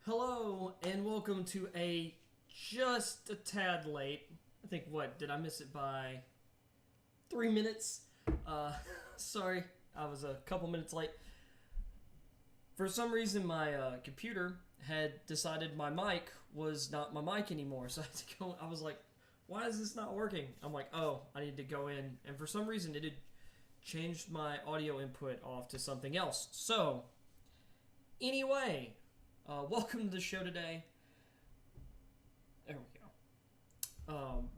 Hello and welcome to a just a tad late. I think what did I miss it by 3 minutes? Sorry, I was a couple minutes late. For some reason, my computer had decided my mic was not my mic anymore, so I had to go. I was like, "Why is this not working?" I'm like, "Oh, I need to go in," and for some reason, it had changed my audio input off to something else. So, anyway. Welcome to the show today. There we go.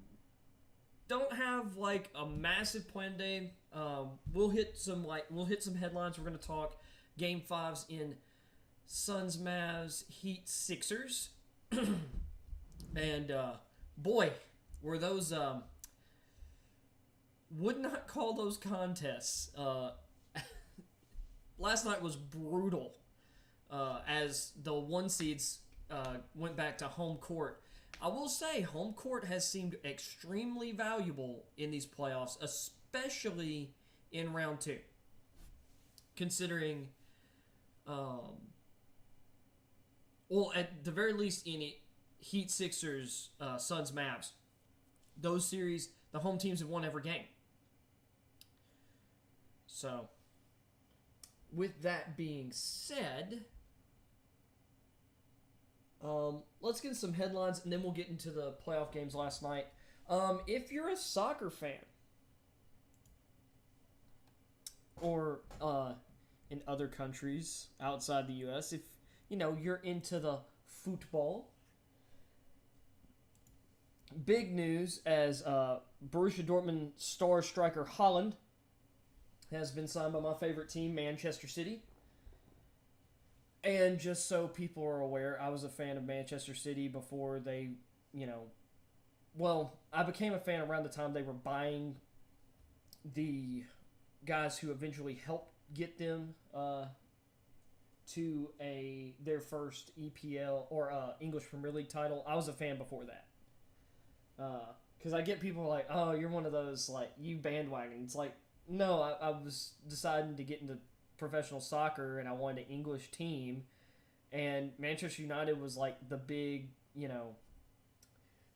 Don't have like a massive plan day. We'll hit some headlines. We're gonna talk Game 5s in Suns, Mavs, Heat, Sixers, and boy, were those would not call those contests. Last night was brutal. As the one seeds went back to home court. I will say, home court has seemed extremely valuable in these playoffs, especially in round two. Considering, well, at the very least in it, Heat, Sixers, Suns, Mavs, those series, the home teams have won every game. So, with that being said, let's get some headlines and then we'll get into the playoff games last night. If you're a soccer fan or in other countries outside the U.S., if you're into the football, big news as Borussia Dortmund star striker Haaland has been signed by my favorite team, Manchester City. And just so people are aware, I was a fan of Manchester City before they, I became a fan around the time they were buying the guys who eventually helped get them to their first EPL or English Premier League title. I was a fan before that. Because I get people like, oh, you're one of those, like, you bandwagon. It's like, no, I was deciding to get into professional soccer and I wanted an English team, and Manchester United was like the big,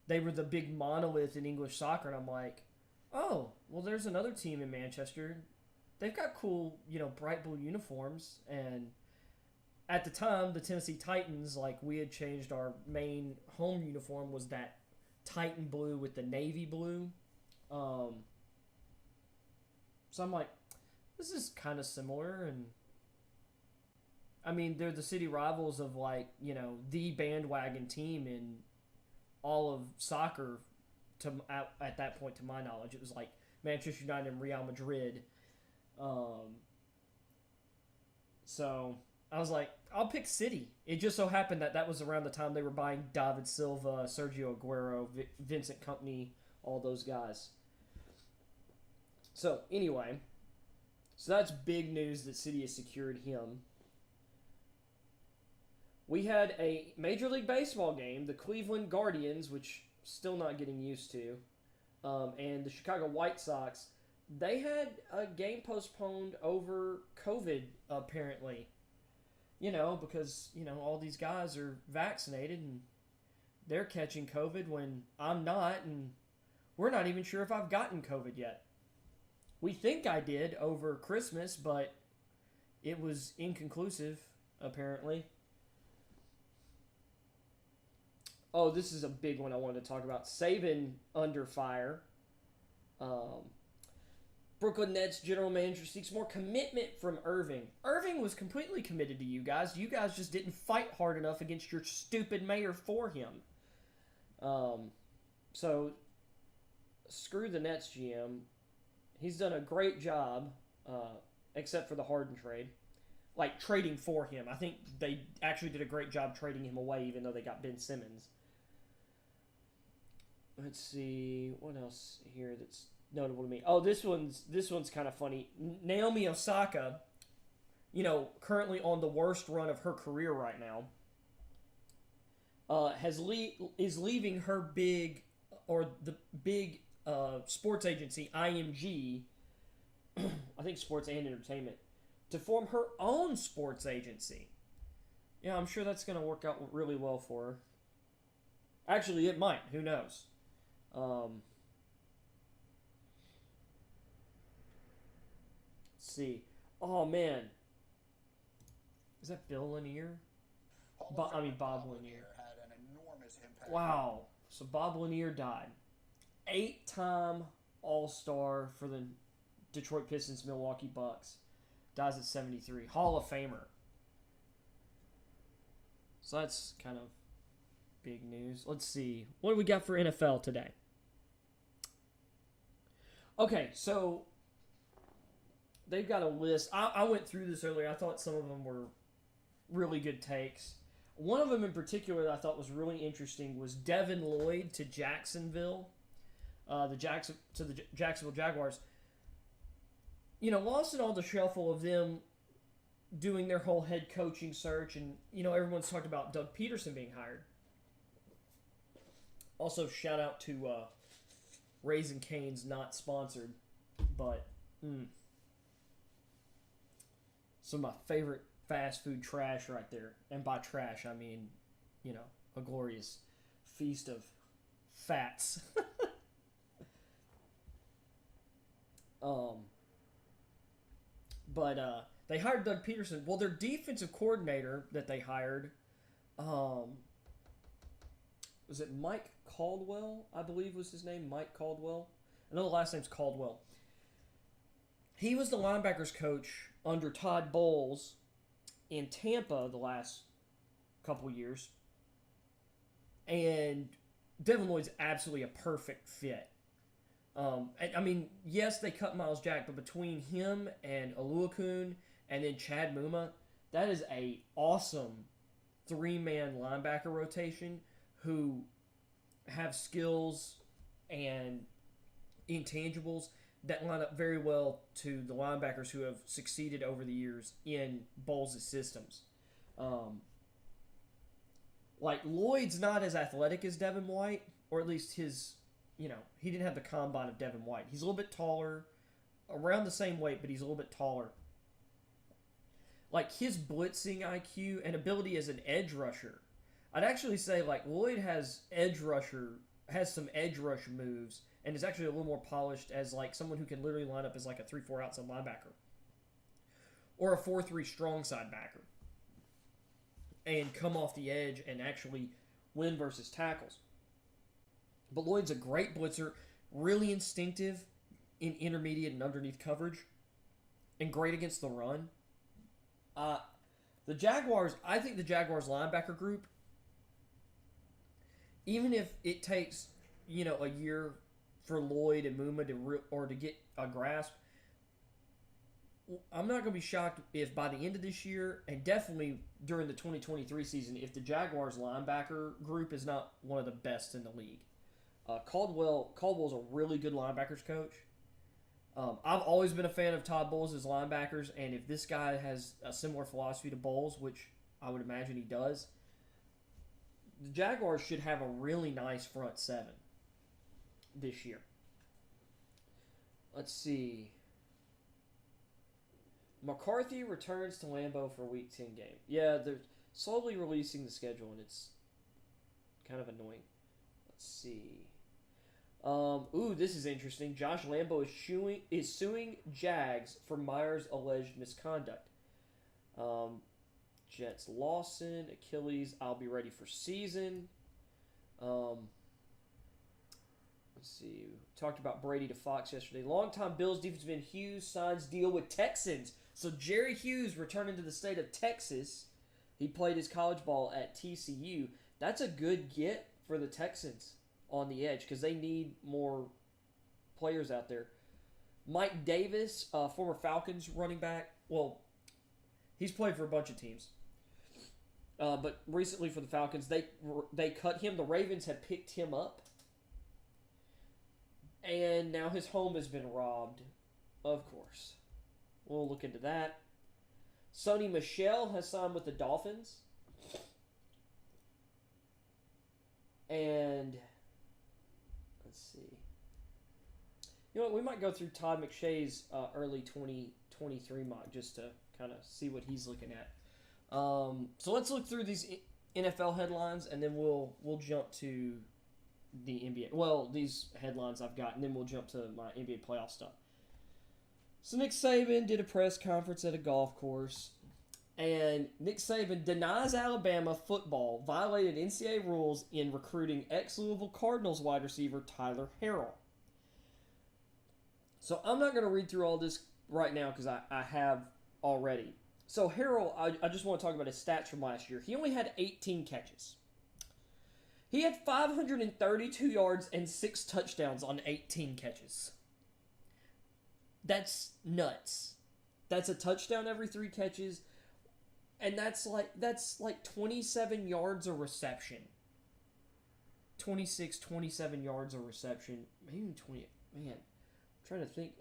they were the big monolith in English soccer, and I'm like, oh, well, there's another team in Manchester. They've got cool, bright blue uniforms, and at the time, the Tennessee Titans, like, we had changed our main home uniform was that Titan blue with the navy blue. So I'm like, this is kind of similar, and I mean, they're the city rivals of, like, the bandwagon team in all of soccer. At that point, to my knowledge, it was like Manchester United and Real Madrid. So I was like, I'll pick City. It just so happened that was around the time they were buying David Silva, Sergio Aguero, Vincent Kompany, all those guys. So anyway. So that's big news that City has secured him. We had a Major League Baseball game, the Cleveland Guardians, which still not getting used to, and the Chicago White Sox. They had a game postponed over COVID, apparently. Because, all these guys are vaccinated and they're catching COVID when I'm not, and we're not even sure if I've gotten COVID yet. We think I did over Christmas, but it was inconclusive, apparently. Oh, this is a big one I wanted to talk about. Saban under fire. Brooklyn Nets general manager seeks more commitment from Irving. Irving was completely committed to you guys. You guys just didn't fight hard enough against your stupid mayor for him. So, screw the Nets GM. He's done a great job, except for the Harden trade. Like, trading for him. I think they actually did a great job trading him away, even though they got Ben Simmons. Let's see, what else here that's notable to me? Oh, this one's kind of funny. Naomi Osaka, currently on the worst run of her career right now, is leaving her big sports agency, IMG, I think Sports and Entertainment, to form her own sports agency. Yeah, I'm sure that's going to work out really well for her. Actually, it might. Who knows? Um, let's see. Oh man, is that Bill Lanier? Bob Lanier. Had an enormous impact. Wow. So Bob Lanier died. 8-time All-Star for the Detroit Pistons, Milwaukee Bucks. Dies at 73. Hall of Famer. So that's kind of big news. Let's see. What do we got for NFL today? Okay, so they've got a list. I went through this earlier. I thought some of them were really good takes. One of them in particular that I thought was really interesting was Devin Lloyd to Jacksonville, the Jacksonville Jaguars. Lost in all the shuffle of them doing their whole head coaching search, and everyone's talked about Doug Peterson being hired. Also, shout out to Raising Cane's, not sponsored, but some of my favorite fast food trash right there. And by trash, I mean, a glorious feast of fats. But they hired Doug Peterson. Well, their defensive coordinator that they hired, was it Mike Caldwell? I believe was his name, Mike Caldwell. I know the last name's Caldwell. He was the linebackers coach under Todd Bowles in Tampa the last couple years. And Devin Lloyd's absolutely a perfect fit. Yes, they cut Miles Jack, but between him and Oluokun and then Chad Muma, that is a awesome 3-man linebacker rotation who have skills and intangibles that line up very well to the linebackers who have succeeded over the years in Bowles' systems. Lloyd's not as athletic as Devin White, or at least his, he didn't have the combine of Devin White. He's a little bit taller, around the same weight, but he's a little bit taller. His blitzing IQ and ability as an edge rusher, I'd actually say Lloyd has some edge rush moves and is actually a little more polished as someone who can literally line up as a 3-4 outside linebacker or a 4-3 strong side backer and come off the edge and actually win versus tackles. But Lloyd's a great blitzer, really instinctive in intermediate and underneath coverage, and great against the run. I think the Jaguars linebacker group, even if it takes, a year for Lloyd and Muma to get a grasp, I'm not going to be shocked if by the end of this year, and definitely during the 2023 season, if the Jaguars linebacker group is not one of the best in the league. Caldwell's a really good linebackers coach. I've always been a fan of Todd Bowles as linebackers, and if this guy has a similar philosophy to Bowles, which I would imagine he does, the Jaguars should have a really nice front seven this year. Let's see. McCarthy returns to Lambeau for Week 10 game. Yeah, they're slowly releasing the schedule, and it's kind of annoying. Let's see. This is interesting. Josh Lambeau is suing Jags for Myers' alleged misconduct. Jets Lawson, Achilles, I'll be ready for season. Let's see. We talked about Brady to Fox yesterday. Longtime Bills defensive end Hughes signs deal with Texans. So Jerry Hughes returning to the state of Texas. He played his college ball at TCU. That's a good get for the Texans on the edge because they need more players out there. Mike Davis, former Falcons running back. Well, he's played for a bunch of teams. But recently for the Falcons, they cut him. The Ravens had picked him up. And now his home has been robbed, of course. We'll look into that. Sonny Michel has signed with the Dolphins. And let's see. You know what? We might go through Todd McShay's early 2023 mock just to kind of see what he's looking at. So let's look through these NFL headlines, and then we'll jump to the NBA. Well, these headlines I've got, and then we'll jump to my NBA playoff stuff. So Nick Saban did a press conference at a golf course, and Nick Saban denies Alabama football violated NCAA rules in recruiting ex-Louisville Cardinals wide receiver Tyler Harrell. So I'm not going to read through all this right now because I have already. So Harrell, I just want to talk about his stats from last year. He only had 18 catches. He had 532 yards and 6 touchdowns on 18 catches. That's nuts. That's a touchdown every 3 catches. And that's like 27 yards a reception. 26, 27 yards a reception. Maybe 20. Man, I'm trying to think.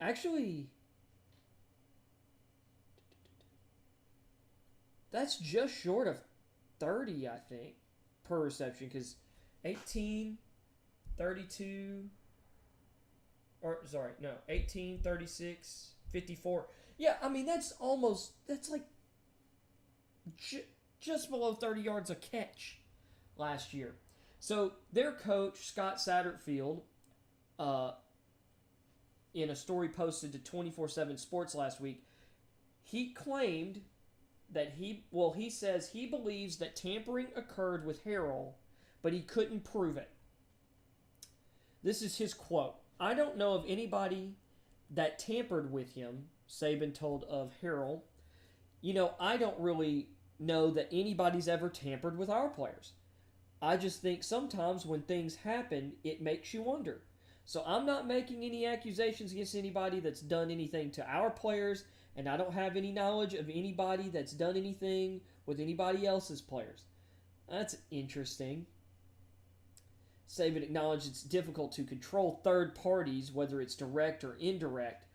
Actually, that's just short of 30, I think, per reception. Because 18, 32... 18, 36, 54. Yeah, I mean, that's like just below 30 yards a catch last year. So their coach, Scott Satterfield, in a story posted to 24/7 Sports last week, he claimed that he says he believes that tampering occurred with Harrell, but he couldn't prove it. This is his quote. "I don't know of anybody that tampered with him," Saban told of Harrell. "I don't really know that anybody's ever tampered with our players. I just think sometimes when things happen, it makes you wonder. So I'm not making any accusations against anybody that's done anything to our players, and I don't have any knowledge of anybody that's done anything with anybody else's players." That's interesting. Saban acknowledged it's difficult to control third parties, whether it's direct or indirect,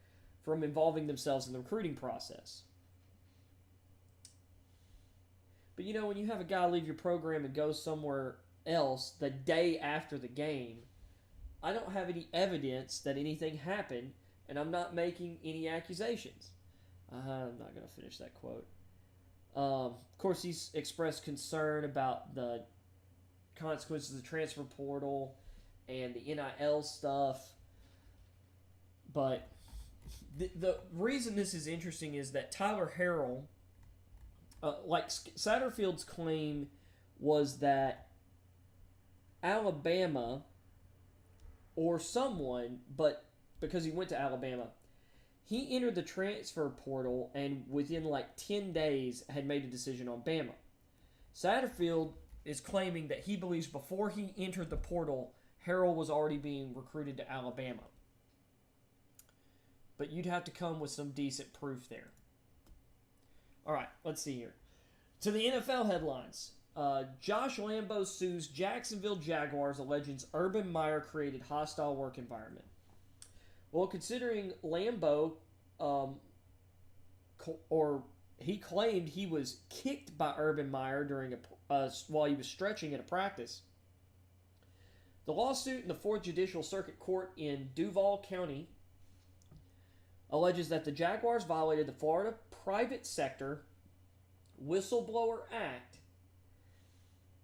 from involving themselves in the recruiting process. But when you have a guy leave your program and go somewhere else the day after the game, I don't have any evidence that anything happened, and I'm not making any accusations. I'm not going to finish that quote. Of course, he's expressed concern about the consequences of the transfer portal and the NIL stuff. But the reason this is interesting is that Tyler Harrell, like Satterfield's claim was that Alabama or someone, but because he went to Alabama, he entered the transfer portal and within like 10 days had made a decision on Bama. Satterfield is claiming that he believes before he entered the portal, Harrell was already being recruited to Alabama. But you'd have to come with some decent proof there. All right, let's see here. To the NFL headlines. Josh Lambo sues Jacksonville Jaguars, alleges Urban Meyer created hostile work environment. Well, considering Lambo, he claimed he was kicked by Urban Meyer during while he was stretching at a practice. The lawsuit in the 4th Judicial Circuit Court in Duval County alleges that the Jaguars violated the Florida Private Sector Whistleblower Act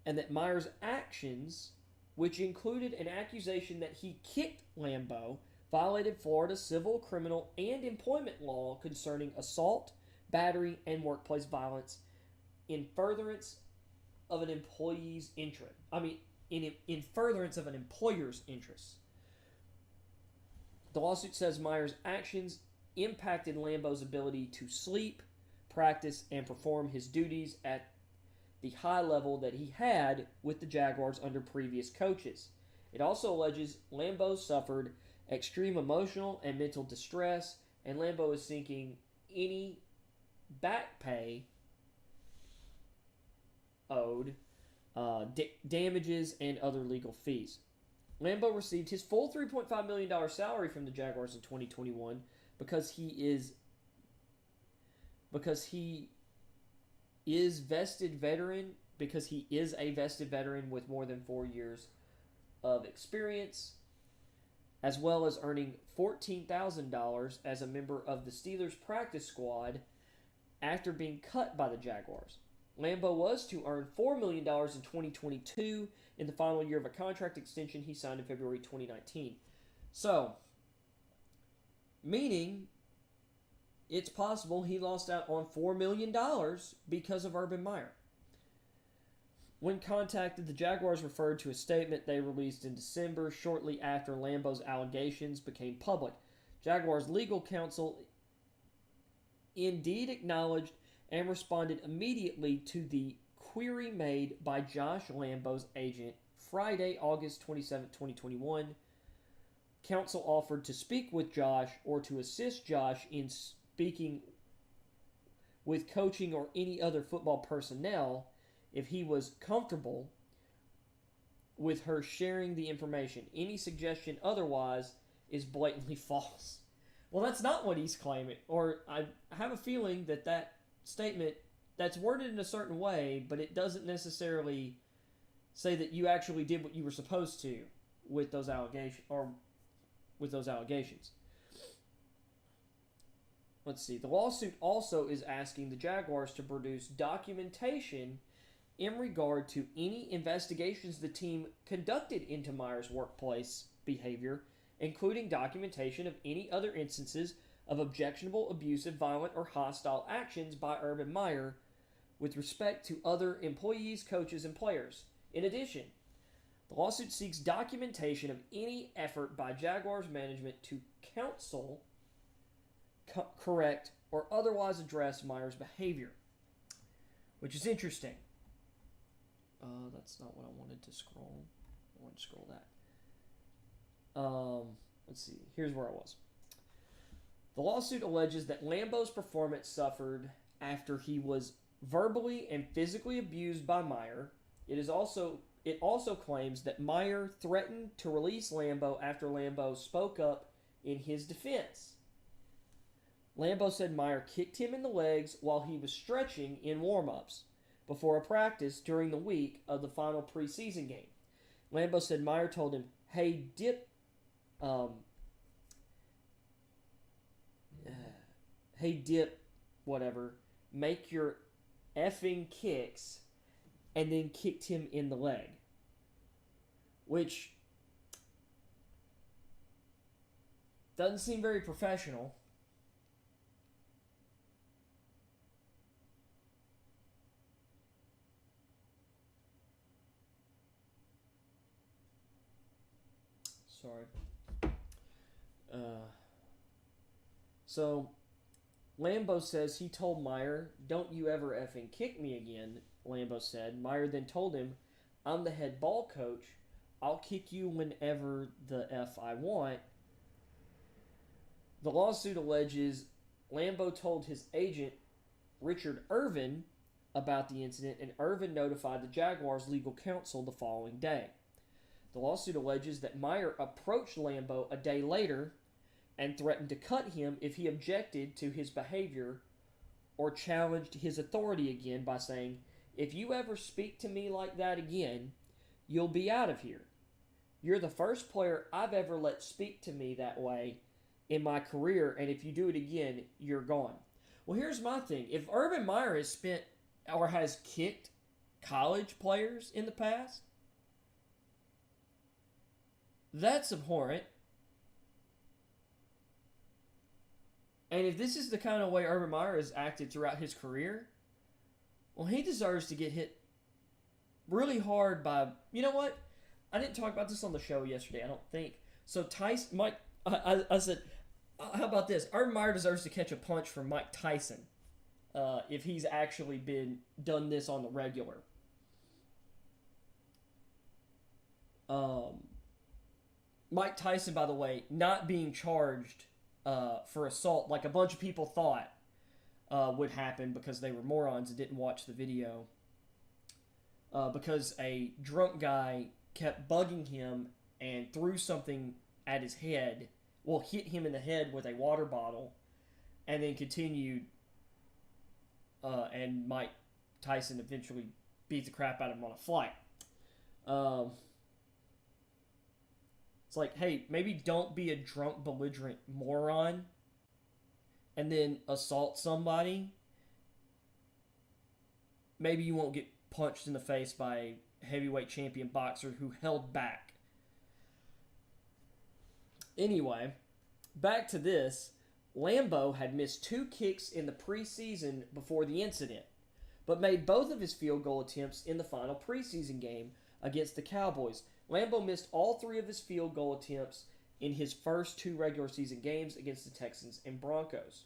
and that Meyer's actions, which included an accusation that he kicked Lambo, violated Florida civil, criminal, and employment law concerning assault, battery, and workplace violence in furtherance of an employee's interest. In furtherance of an employer's interests. The lawsuit says Meyer's actions impacted Lambo's ability to sleep, practice, and perform his duties at the high level that he had with the Jaguars under previous coaches. It also alleges Lambo suffered extreme emotional and mental distress, and Lambo is seeking any back pay owed, damages, and other legal fees. Lambo received his full $3.5 million salary from the Jaguars in 2021 because he is a vested veteran with more than 4 years of experience, as well as earning $14,000 as a member of the Steelers practice squad after being cut by the Jaguars. Lambeau was to earn $4 million in 2022 in the final year of a contract extension he signed in February 2019. So, meaning it's possible he lost out on $4 million because of Urban Meyer. When contacted, the Jaguars referred to a statement they released in December shortly after Lambeau's allegations became public. Jaguars' legal counsel indeed acknowledged and responded immediately to the query made by Josh Lambeau's agent Friday, August 27, 2021. Counsel offered to speak with Josh or to assist Josh in speaking with coaching or any other football personnel if he was comfortable with her sharing the information. Any suggestion otherwise is blatantly false. Well, that's not what he's claiming. Or I have a feeling that statement, that's worded in a certain way, but it doesn't necessarily say that you actually did what you were supposed to with those allegations. Let's see. The lawsuit also is asking the Jaguars to produce documentation in regard to any investigations the team conducted into Meyer's workplace behavior, including documentation of any other instances of objectionable, abusive, violent, or hostile actions by Urban Meyer with respect to other employees, coaches, and players. In addition, the lawsuit seeks documentation of any effort by Jaguars management to counsel, correct, or otherwise address Meyer's behavior, which is interesting. That's not what I wanted to scroll. I want to scroll that. Let's see. Here's where I was. The lawsuit alleges that Lambeau's performance suffered after he was verbally and physically abused by Meyer. It also claims that Meyer threatened to release Lambeau after Lambeau spoke up in his defense. Lambeau said Meyer kicked him in the legs while he was stretching in warm-ups before a practice during the week of the final preseason game. Lambeau said Meyer told him, hey dip, whatever, make your effing kicks, and then kicked him in the leg. Which doesn't seem very professional. Sorry. So, Lambeau says he told Meyer, don't you ever effing kick me again, Lambeau said. Meyer then told him, I'm the head ball coach. I'll kick you whenever the F I want. The lawsuit alleges Lambeau told his agent, Richard Irvin, about the incident, and Irvin notified the Jaguars' legal counsel the following day. The lawsuit alleges that Meyer approached Lambeau a day later and threatened to cut him if he objected to his behavior or challenged his authority again by saying, if you ever speak to me like that again, you'll be out of here. You're the first player I've ever let speak to me that way in my career, and if you do it again, you're gone. Well, here's my thing. If Urban Meyer has spent or has kicked college players in the past, that's abhorrent. And if this is the kind of way Urban Meyer has acted throughout his career, well, he deserves to get hit really hard by... You know what? I didn't talk about this on the show yesterday, I don't think. So Tyson... I said, how about this? Urban Meyer deserves to catch a punch from Mike Tyson if he's actually done this on the regular. Mike Tyson, by the way, not being charged for assault like a bunch of people thought would happen because they were morons and didn't watch the video. Because a drunk guy kept bugging him and threw something at his head. Well, hit him in the head with a water bottle and then continued. And Mike Tyson eventually beat the crap out of him on a flight. It's like, hey, maybe don't be a drunk, belligerent moron and then assault somebody maybe you won't get punched in the face by a heavyweight champion boxer who held back. Anyway, back to this. Lambeau had missed 2 kicks in the preseason before the incident, but made both of his field goal attempts in the final preseason game against the Cowboys. Lambeau missed all 3 of his field goal attempts in his first 2 regular season games against the Texans and Broncos.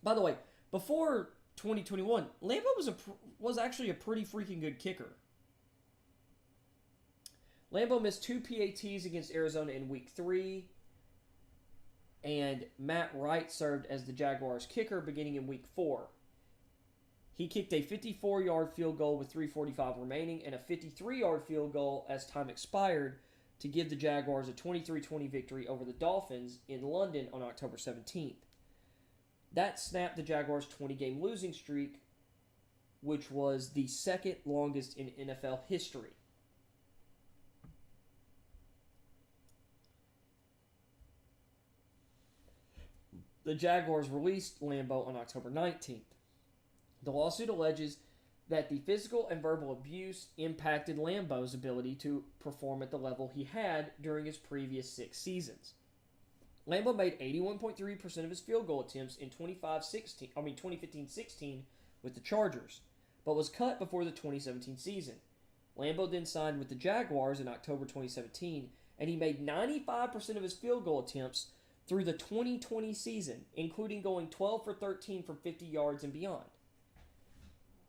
By the way, before 2021, Lambeau was actually a pretty freaking good kicker. Lambeau missed 2 PATs against Arizona in Week 3, and Matt Wright served as the Jaguars' kicker beginning in Week 4. He kicked a 54-yard field goal with 3:45 remaining and a 53-yard field goal as time expired to give the Jaguars a 23-20 victory over the Dolphins in London on October 17th. That snapped the Jaguars' 20-game losing streak, which was the second longest in NFL history. The Jaguars released Lambeau on October 19th. The lawsuit alleges that the physical and verbal abuse impacted Lambeau's ability to perform at the level he had during his previous 6 seasons. Lambeau made 81.3% of his field goal attempts in 2015-16 with the Chargers, but was cut before the 2017 season. Lambeau then signed with the Jaguars in October 2017, and he made 95% of his field goal attempts through the 2020 season, including going 12 for 13 from 50 yards and beyond.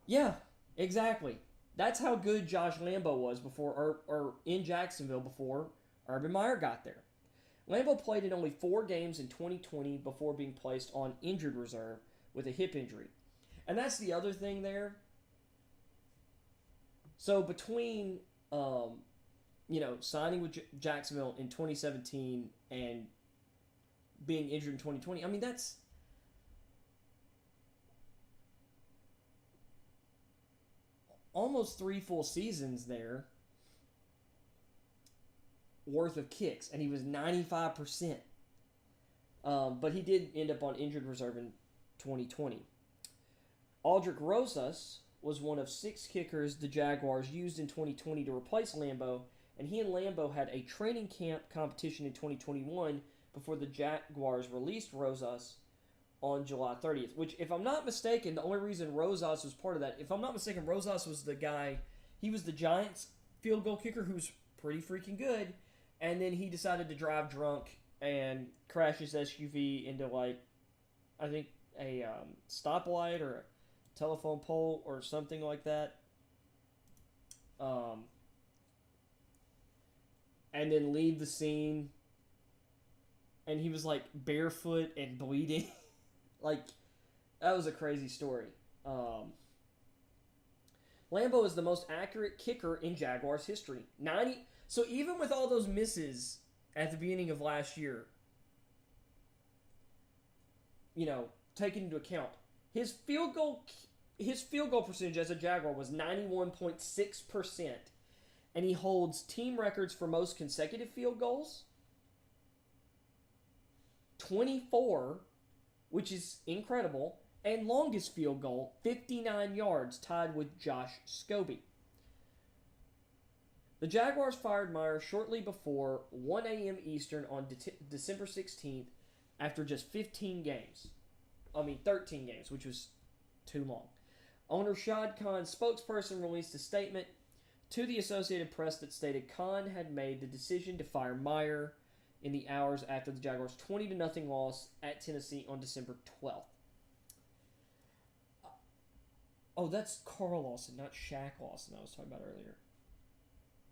Yeah, exactly. That's how good Josh Lambeau was before, or in Jacksonville before Urban Meyer got there. Lambeau played in only 4 games in 2020 before being placed on injured reserve with a hip injury. And that's the other thing there. So between, signing with Jacksonville in 2017 and being injured in 2020, I mean, that's almost 3 full seasons there worth of kicks, and he was 95%. But he did end up on injured reserve in 2020. Aldrick Rosas was one of 6 kickers the Jaguars used in 2020 to replace Lambeau, and he and Lambeau had a training camp competition in 2021 before the Jaguars released Rosas on July 30th, which, if I'm not mistaken, the only reason Rosas was part of that, if I'm not mistaken, Rosas was the guy, he was the Giants field goal kicker who's pretty freaking good, and then he decided to drive drunk and crash his SUV into, I think a stoplight or a telephone pole or something like that. And then leave the scene, and he was barefoot and bleeding. That was a crazy story. Lambeau is the most accurate kicker in Jaguars history. So even with all those misses at the beginning of last year, taken into account, his field goal percentage as a Jaguar was 91.6%, and he holds team records for most consecutive field goals, 24, which is incredible, and longest field goal, 59 yards, tied with Josh Scobie. The Jaguars fired Meyer shortly before 1 a.m. Eastern on December 16th after just 13 games, which was too long. Owner Shad Khan's spokesperson released a statement to the Associated Press that stated Khan had made the decision to fire Meyer in the hours after the Jaguars' 20-0 loss at Tennessee on December 12th. Oh, that's Carl Lawson, not Shaq Lawson I was talking about earlier.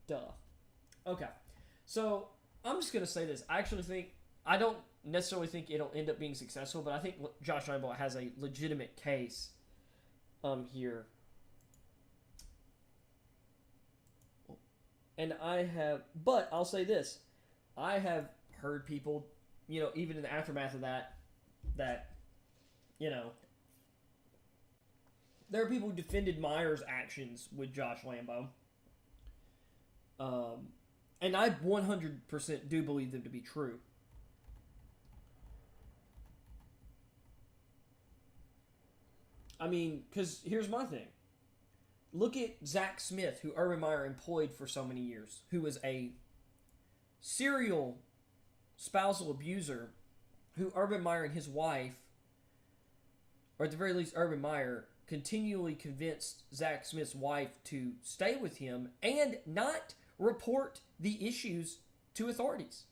Duh. Okay. So, I'm just going to say this. I don't necessarily think it'll end up being successful, but I think Josh Lambeau has a legitimate case here. And but I'll say this. I have heard people, even in the aftermath of that, there are people who defended Meyer's actions with Josh Lambeau. And I 100% do believe them to be true. I mean, because here's my thing. Look at Zach Smith, who Urban Meyer employed for so many years, who was a serial spousal abuser, who Urban Meyer and his wife, or at the very least Urban Meyer, continually convinced Zach Smith's wife to stay with him and not report the issues to authorities.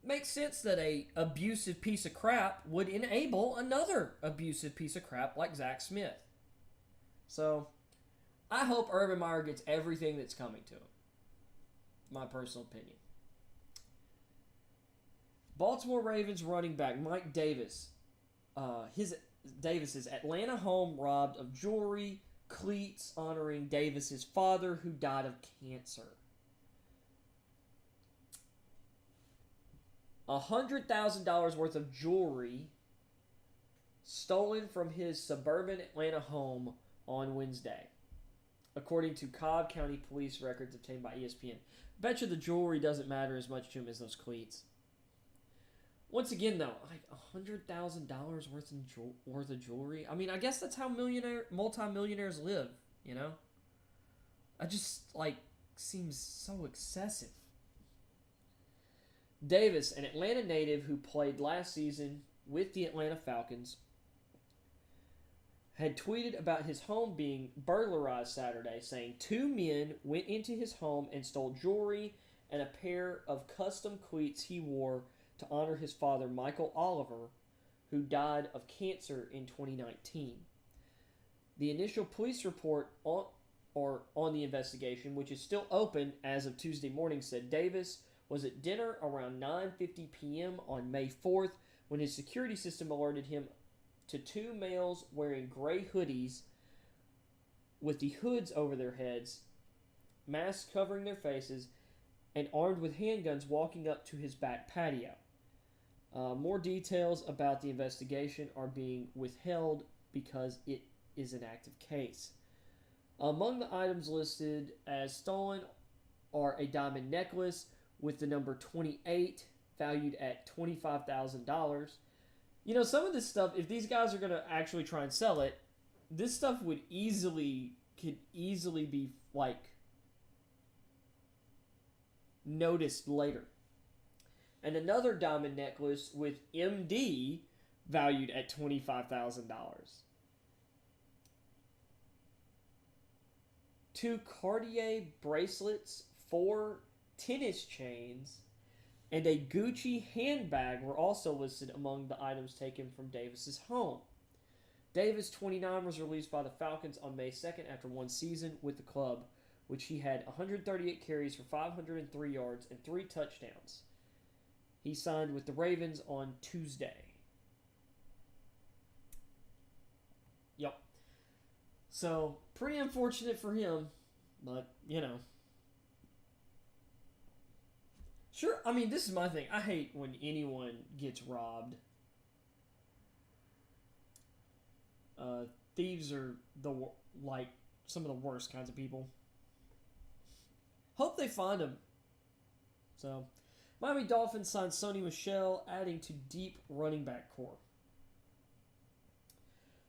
Makes sense that a abusive piece of crap would enable another abusive piece of crap like Zach Smith. So, I hope Urban Meyer gets everything that's coming to him. My personal opinion. Baltimore Ravens running back Mike Davis. Davis's Atlanta home robbed of jewelry, cleats honoring Davis's father who died of cancer. $100,000 worth of jewelry stolen from his suburban Atlanta home on Wednesday, according to Cobb County Police records obtained by ESPN. Bet you the jewelry doesn't matter as much to him as those cleats. Once again, though, like $100,000 worth of jewelry. I mean, I guess that's how multimillionaires live. You know, I just seems so excessive. Davis, an Atlanta native who played last season with the Atlanta Falcons, had tweeted about his home being burglarized Saturday, saying 2 men went into his home and stole jewelry and a pair of custom cleats he wore to honor his father, Michael Oliver, who died of cancer in 2019. The initial police report on the investigation, which is still open as of Tuesday morning, said Davis was at dinner around 9:50 p.m. on May 4th when his security system alerted him to 2 males wearing gray hoodies with the hoods over their heads, masks covering their faces, and armed with handguns walking up to his back patio. More details about the investigation are being withheld because it is an active case. Among the items listed as stolen are a diamond necklace with the number 28 valued at $25,000. You know, some of this stuff, if these guys are going to actually try and sell it, this stuff could easily be noticed later. And another diamond necklace with MD valued at $25,000. 2 Cartier bracelets, 4 tennis chains, and a Gucci handbag were also listed among the items taken from Davis's home. Davis, 29, was released by the Falcons on May 2nd after one season with the club, which he had 138 carries for 503 yards and 3 touchdowns. He signed with the Ravens on Tuesday. Yep. So, pretty unfortunate for him, but, you know. Sure, I mean, this is my thing. I hate when anyone gets robbed. Thieves are some of the worst kinds of people. Hope they find them. So, Miami Dolphins signed Sony Michel, adding to deep running back core.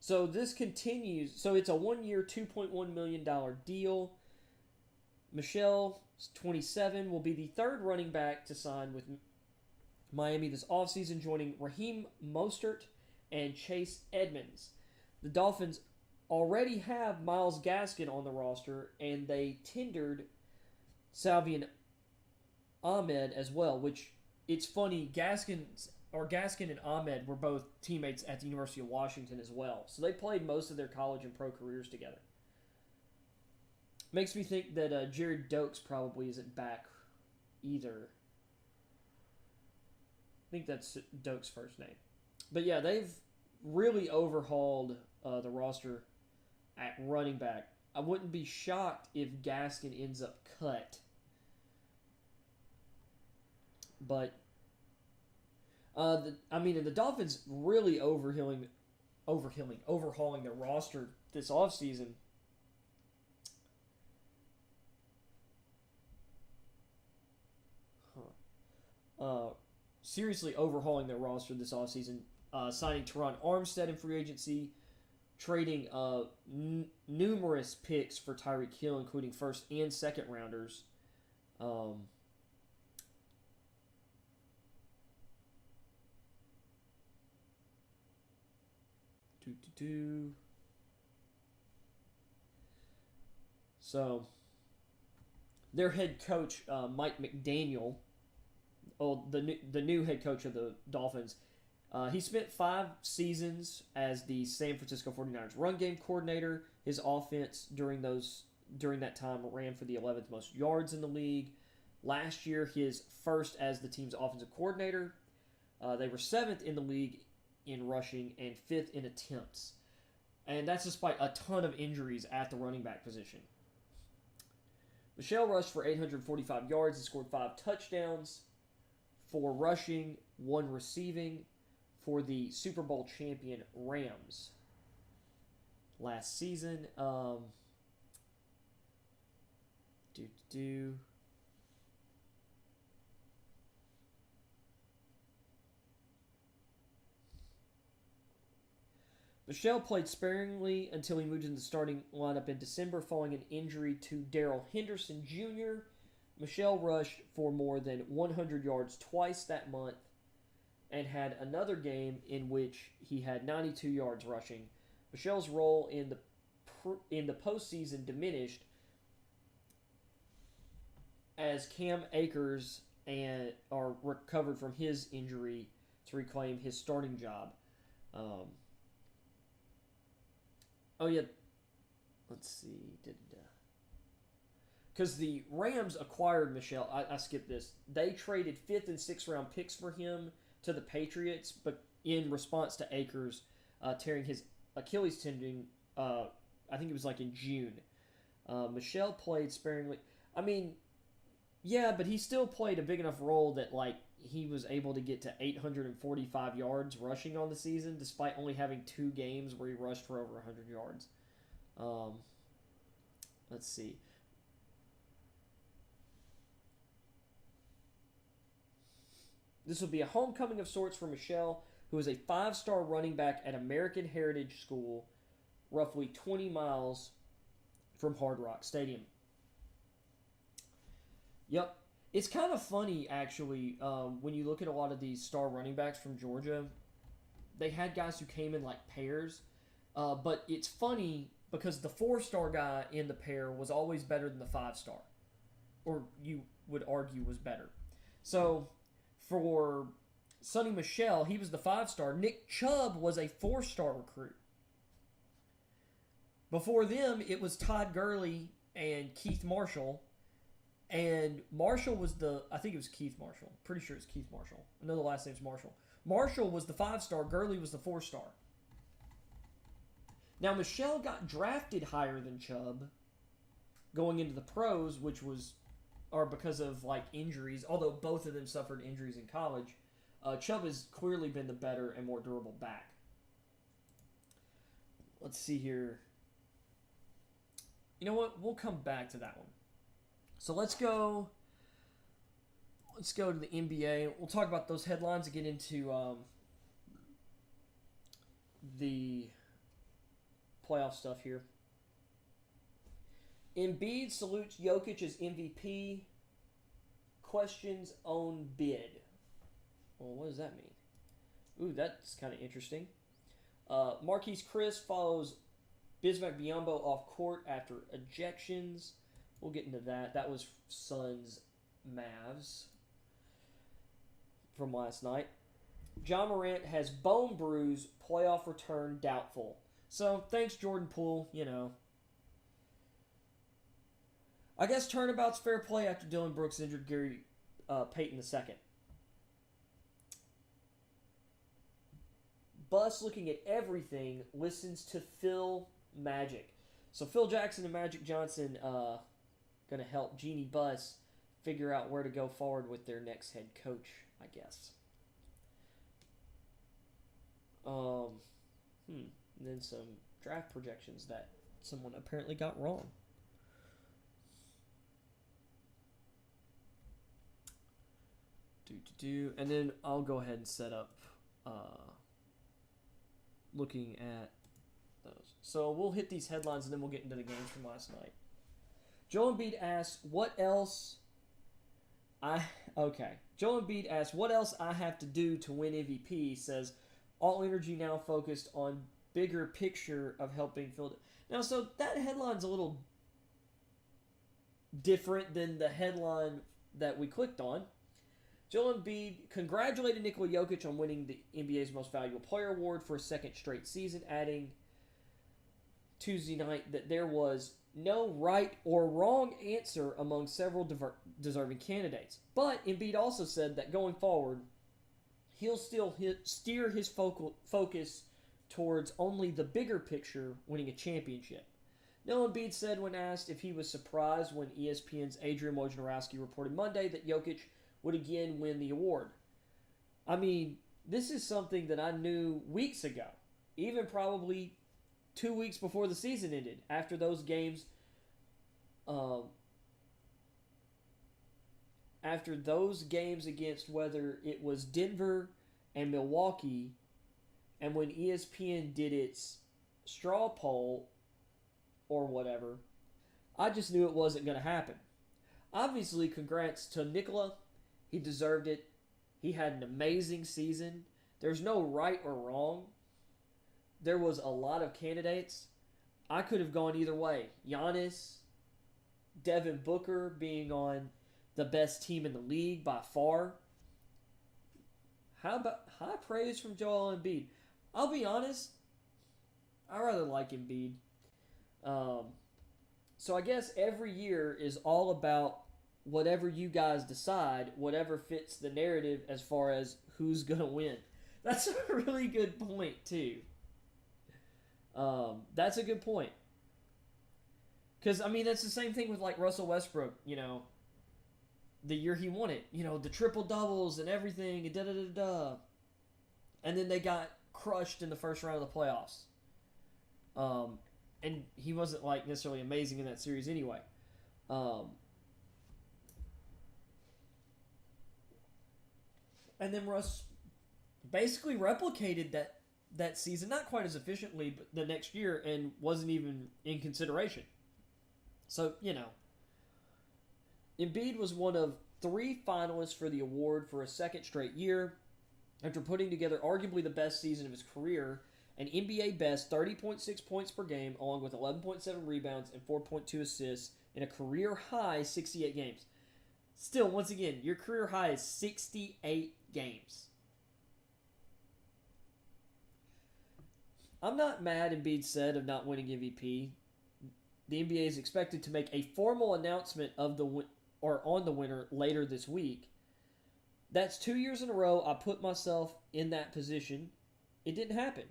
So this continues. So it's a 1-year, $2.1 million deal. Michel, 27, will be the third running back to sign with Miami this offseason, joining Raheem Mostert and Chase Edmonds. The Dolphins already have Myles Gaskin on the roster, and they tendered Salvian Ahmed as well, which it's funny, Gaskin and Ahmed were both teammates at the University of Washington as well. So they played most of their college and pro careers together. Makes me think that Jared Dokes probably isn't back either. I think that's Dokes' first name. But yeah, they've really overhauled the roster at running back. I wouldn't be shocked if Gaskin ends up cut. But the Dolphins really overhauling their roster this offseason. seriously overhauling their roster this offseason, signing Teron Armstead in free agency, trading numerous picks for Tyreek Hill, including first and second rounders. So, their head coach, Mike McDaniel, the new head coach of the Dolphins, he spent 5 seasons as the San Francisco 49ers run game coordinator. His offense during that time ran for the 11th most yards in the league. Last year, his first as the team's offensive coordinator. They were 7th in the league in rushing and 5th in attempts. And that's despite a ton of injuries at the running back position. Michel rushed for 845 yards and scored 5 touchdowns, 4 rushing, 1 receiving for the Super Bowl champion Rams last season. Michel played sparingly until he moved into the starting lineup in December following an injury to Darrell Henderson Jr. Michel rushed for more than 100 yards twice that month and had another game in which he had 92 yards rushing. Michel's role in the postseason diminished as Cam Akers recovered from his injury to reclaim his starting job. Let's see. Because the Rams acquired Michel. I skipped this. They traded 5th and 6th round picks for him to the Patriots, but in response to Akers tearing his Achilles tendon, I think it was like in June. Michel played sparingly. I mean, yeah, but he still played a big enough role that like he was able to get to 845 yards rushing on the season, despite only having 2 games where he rushed for over 100 yards. Let's see. This will be a homecoming of sorts for Michel, who is a 5-star running back at American Heritage School, roughly 20 miles from Hard Rock Stadium. Yep. It's kind of funny, actually, when you look at a lot of these star running backs from Georgia. They had guys who came in like pairs, but it's funny because the 4-star guy in the pair was always better than the 5-star, or you would argue was better. So for Sonny Michel, he was the 5-star. Nick Chubb was a 4-star recruit. Before them, it was Todd Gurley and Keith Marshall. And Marshall was I think it was Keith Marshall. Pretty sure it's Keith Marshall. I know the last name's Marshall. Marshall was the 5-star. Gurley was the 4-star. Now, Michel got drafted higher than Chubb going into the pros, because of like injuries, although both of them suffered injuries in college. Chubb has clearly been the better and more durable back. Let's see here. You know what? We'll come back to that one. So let's go to the NBA. We'll talk about those headlines and get into the playoff stuff here. Embiid salutes Jokic as MVP. Questions own bid. Well, what does that mean? Ooh, that's kind of interesting. Marquise Chris follows Bismack Biyombo off court after ejections. We'll get into that. That was Suns Mavs from last night. John Morant has bone bruise, playoff return doubtful. So, thanks, Jordan Poole. I guess turnabout's fair play after Dylan Brooks injured Gary Payton II. Bus, looking at everything, listens to Phil Magic. So, Phil Jackson and Magic Johnson going to help Jeannie Buss figure out where to go forward with their next head coach, I guess. And then some draft projections that someone apparently got wrong. And then I'll go ahead and set up looking at those. So we'll hit these headlines and then we'll get into the games from last night. Joel Embiid asks, what else I have to do to win MVP? He says, all energy now focused on bigger picture of helping Philadelphia. Now, so that headline's a little different than the headline that we clicked on. Joel Embiid congratulated Nikola Jokic on winning the NBA's Most Valuable Player Award for a second straight season, adding Tuesday night that there was no right or wrong answer among several deserving candidates. But Embiid also said that going forward, he'll still steer his focus towards only the bigger picture, winning a championship. Noah Embiid said when asked if he was surprised when ESPN's Adrian Wojnarowski reported Monday that Jokic would again win the award. I mean, this is something that I knew weeks ago, even probably 2 weeks before the season ended, after those games, against whether it was Denver and Milwaukee, and when ESPN did its straw poll or whatever, I just knew it wasn't going to happen. Obviously, congrats to Nikola. He deserved it. He had an amazing season. There's no right or wrong. There was a lot of candidates. I could have gone either way. Giannis, Devin Booker being on the best team in the league by far. How about high praise from Joel Embiid? I'll be honest, I rather like Embiid. So I guess every year is all about whatever you guys decide, whatever fits the narrative as far as who's going to win. That's a really good point, too. That's a good point. Because, I mean, that's the same thing with, like, Russell Westbrook, the year he won it. The triple-doubles and everything, and da-da-da-da. And then they got crushed in the first round of the playoffs. And he wasn't, like, necessarily amazing in that series anyway. And then Russ basically replicated that season, not quite as efficiently, but the next year, and wasn't even in consideration. So, Embiid was one of 3 finalists for the award for a second straight year after putting together arguably the best season of his career, an NBA best 30.6 points per game, along with 11.7 rebounds and 4.2 assists in a career high 68 games. Still, once again, your career high is 68 games. I'm not mad, Embiid said, of not winning MVP. The NBA is expected to make a formal announcement of on the winner later this week. That's 2 years in a row I put myself in that position. It didn't happen.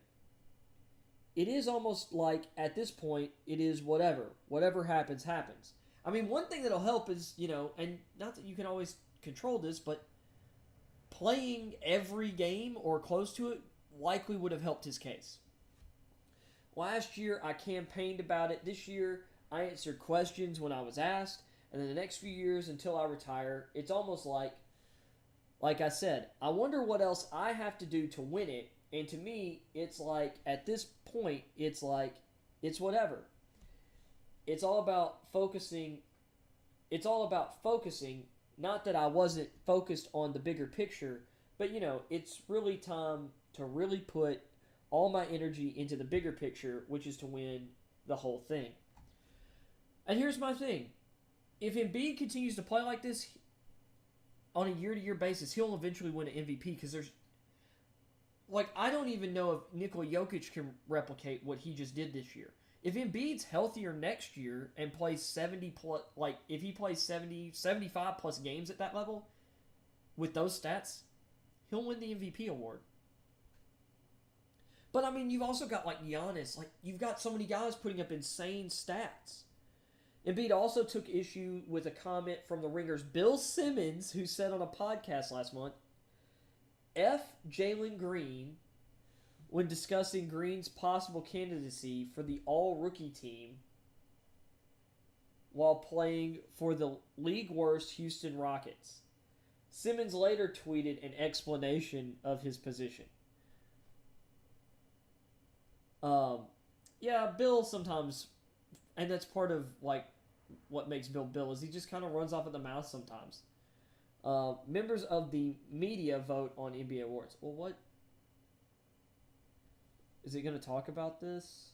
It is almost like, at this point, it is whatever. Whatever happens, happens. I mean, one thing that'll help is, and not that you can always control this, but playing every game or close to it likely would have helped his case. Last year, I campaigned about it. This year, I answered questions when I was asked. And then the next few years until I retire, it's almost like I said, I wonder what else I have to do to win it. And to me, it's like, at this point, it's like, it's whatever. It's all about focusing. It's all about focusing. Not that I wasn't focused on the bigger picture, but, it's really time to really put all my energy into the bigger picture, which is to win the whole thing. And here's my thing. If Embiid continues to play like this on a year-to-year basis, he'll eventually win an MVP because there's... I don't even know if Nikola Jokic can replicate what he just did this year. If Embiid's healthier next year and plays 70 plus... if he plays 70, 75 plus games at that level, with those stats, he'll win the MVP award. But, I mean, you've also got, Giannis. You've got so many guys putting up insane stats. Embiid also took issue with a comment from the Ringer's Bill Simmons, who said on a podcast last month, F. Jalen Green, when discussing Green's possible candidacy for the all-rookie team while playing for the league-worst Houston Rockets. Simmons later tweeted an explanation of his position. Yeah, Bill sometimes, and that's part of like what makes Bill Bill, is he just kind of runs off at the mouth sometimes. Members of the media vote on NBA awards. Well, what is it going to talk about this?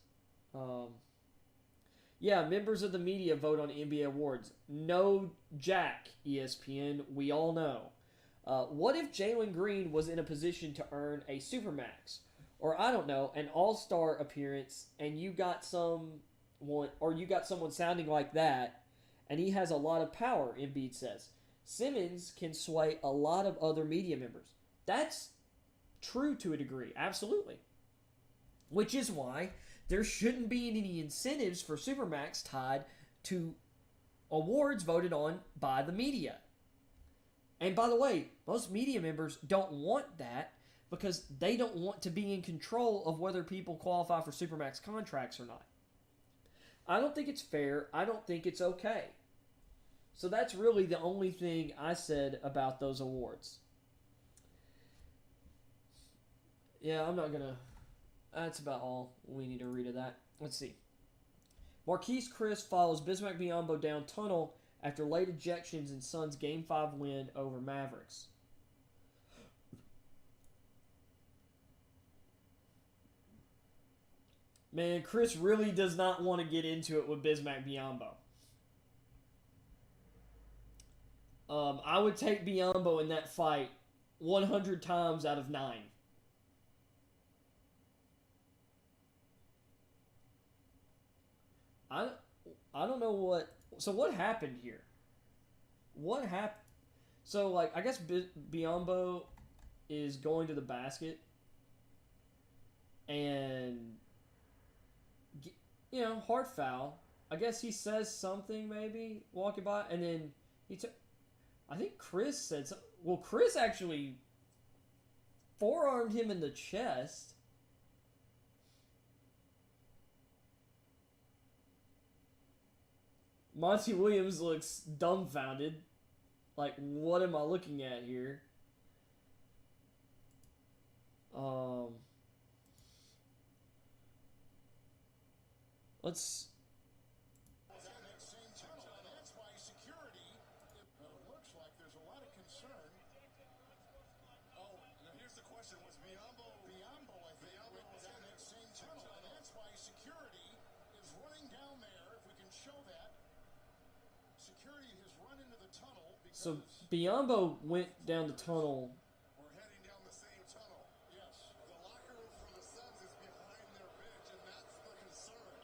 Yeah, members of the media vote on NBA awards. No jack, ESPN. We all know. What if Jalen Green was in a position to earn a Supermax? Or, I don't know, an all-star appearance, and you got someone sounding like that, and he has a lot of power, Embiid says. Simmons can sway a lot of other media members. That's true to a degree, absolutely. Which is why there shouldn't be any incentives for Supermax tied to awards voted on by the media. And by the way, most media members don't want that because they don't want to be in control of whether people qualify for Supermax contracts or not. I don't think it's fair. I don't think it's okay. So that's really the only thing I said about those awards. Yeah, I'm not going to... That's about all we need to read of that. Let's see. Marquise Chris follows Bismack Biyombo down tunnel after late ejections in Suns' Game 5 win over Mavericks. Man, Chris really does not want to get into it with Bismack Biyombo. I would take Biyombo in that fight 100 times out of 9. I don't know what... So what happened here? What happened? So, like, I guess Biyombo is going to the basket. And... You know, hard foul. I guess he says something, maybe, walking by. And then he took... I think Chris said something. Well, Chris actually forearmed him in the chest. Monty Williams looks dumbfounded. Like, what am I looking at here? Let's... So Biyombo went down the tunnel. We're heading down the same tunnel. Yes. The locker room for the Suns is behind their bench, and that's the concern.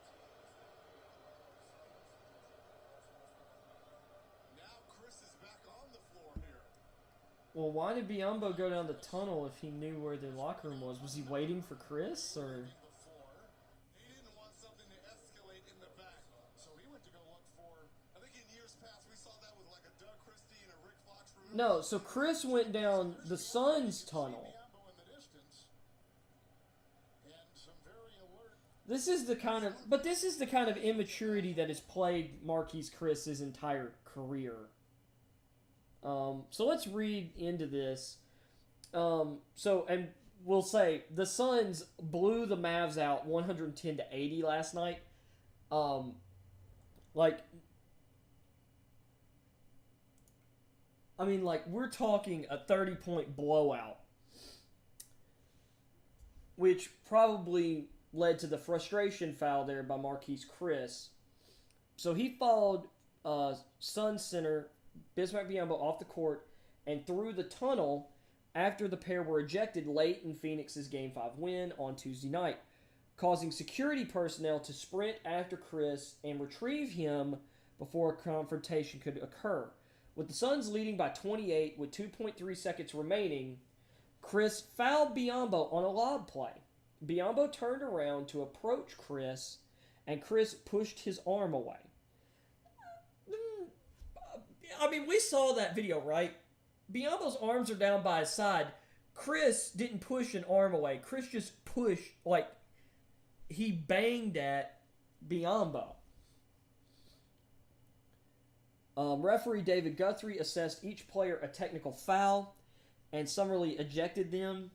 Now Chris is back on the floor here. Well, why did Biyombo go down the tunnel if he knew where the locker room was? Was he waiting for Chris, or... He didn't want something to escalate in the back, so he went to go look for... I think in years past we saw that with like a Doug Christie and a Rick Fox. No, so Chris went down the Suns tunnel. This is the kind of immaturity that has plagued Marquise Chris his entire career. So let's read into this. And we'll say the Suns blew the Mavs out 110-80 last night. We're talking a 30-point blowout, which probably led to the frustration foul there by Marquise Chris. So he followed Suns center Bismack Biyombo off the court and through the tunnel after the pair were ejected late in Phoenix's Game 5 win on Tuesday night, causing security personnel to sprint after Chris and retrieve him before a confrontation could occur. With the Suns leading by 28 with 2.3 seconds remaining, Chris fouled Biyombo on a lob play. Biyombo turned around to approach Chris, and Chris pushed his arm away. I mean, we saw that video, right? Biyombo's arms are down by his side. Chris didn't push an arm away. Chris just pushed, like, he banged at Biyombo. Referee David Guthrie assessed each player a technical foul and summarily ejected them.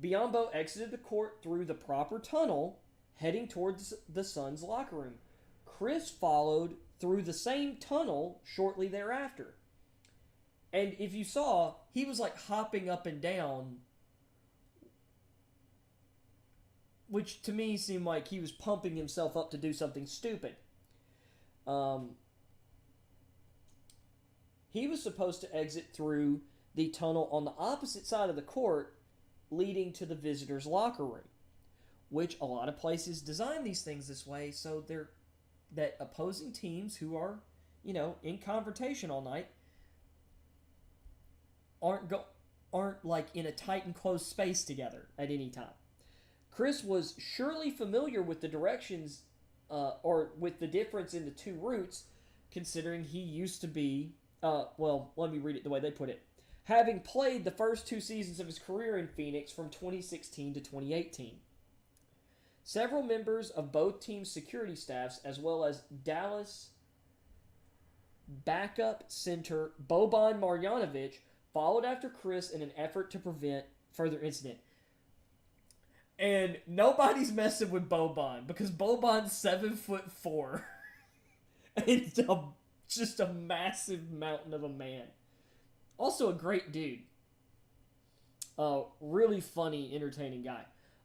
Biyombo exited the court through the proper tunnel, heading towards the Suns' locker room. Chris followed through the same tunnel shortly thereafter. And if you saw, he was like hopping up and down, which to me seemed like he was pumping himself up to do something stupid. He was supposed to exit through the tunnel on the opposite side of the court leading to the visitors' locker room, which a lot of places design these things this way so that opposing teams who are, in confrontation all night aren't like in a tight and closed space together at any time. Chris was surely familiar with the directions or with the difference in the two routes, considering he used to be, let me read it the way they put it. Having played the first 2 seasons of his career in Phoenix from 2016 to 2018. Several members of both teams' security staffs, as well as Dallas backup center Boban Marjanovic, followed after Chris in an effort to prevent further incident. And nobody's messing with Boban because Boban's 7'4". It's just a massive mountain of a man. Also a great dude. Really funny, entertaining guy.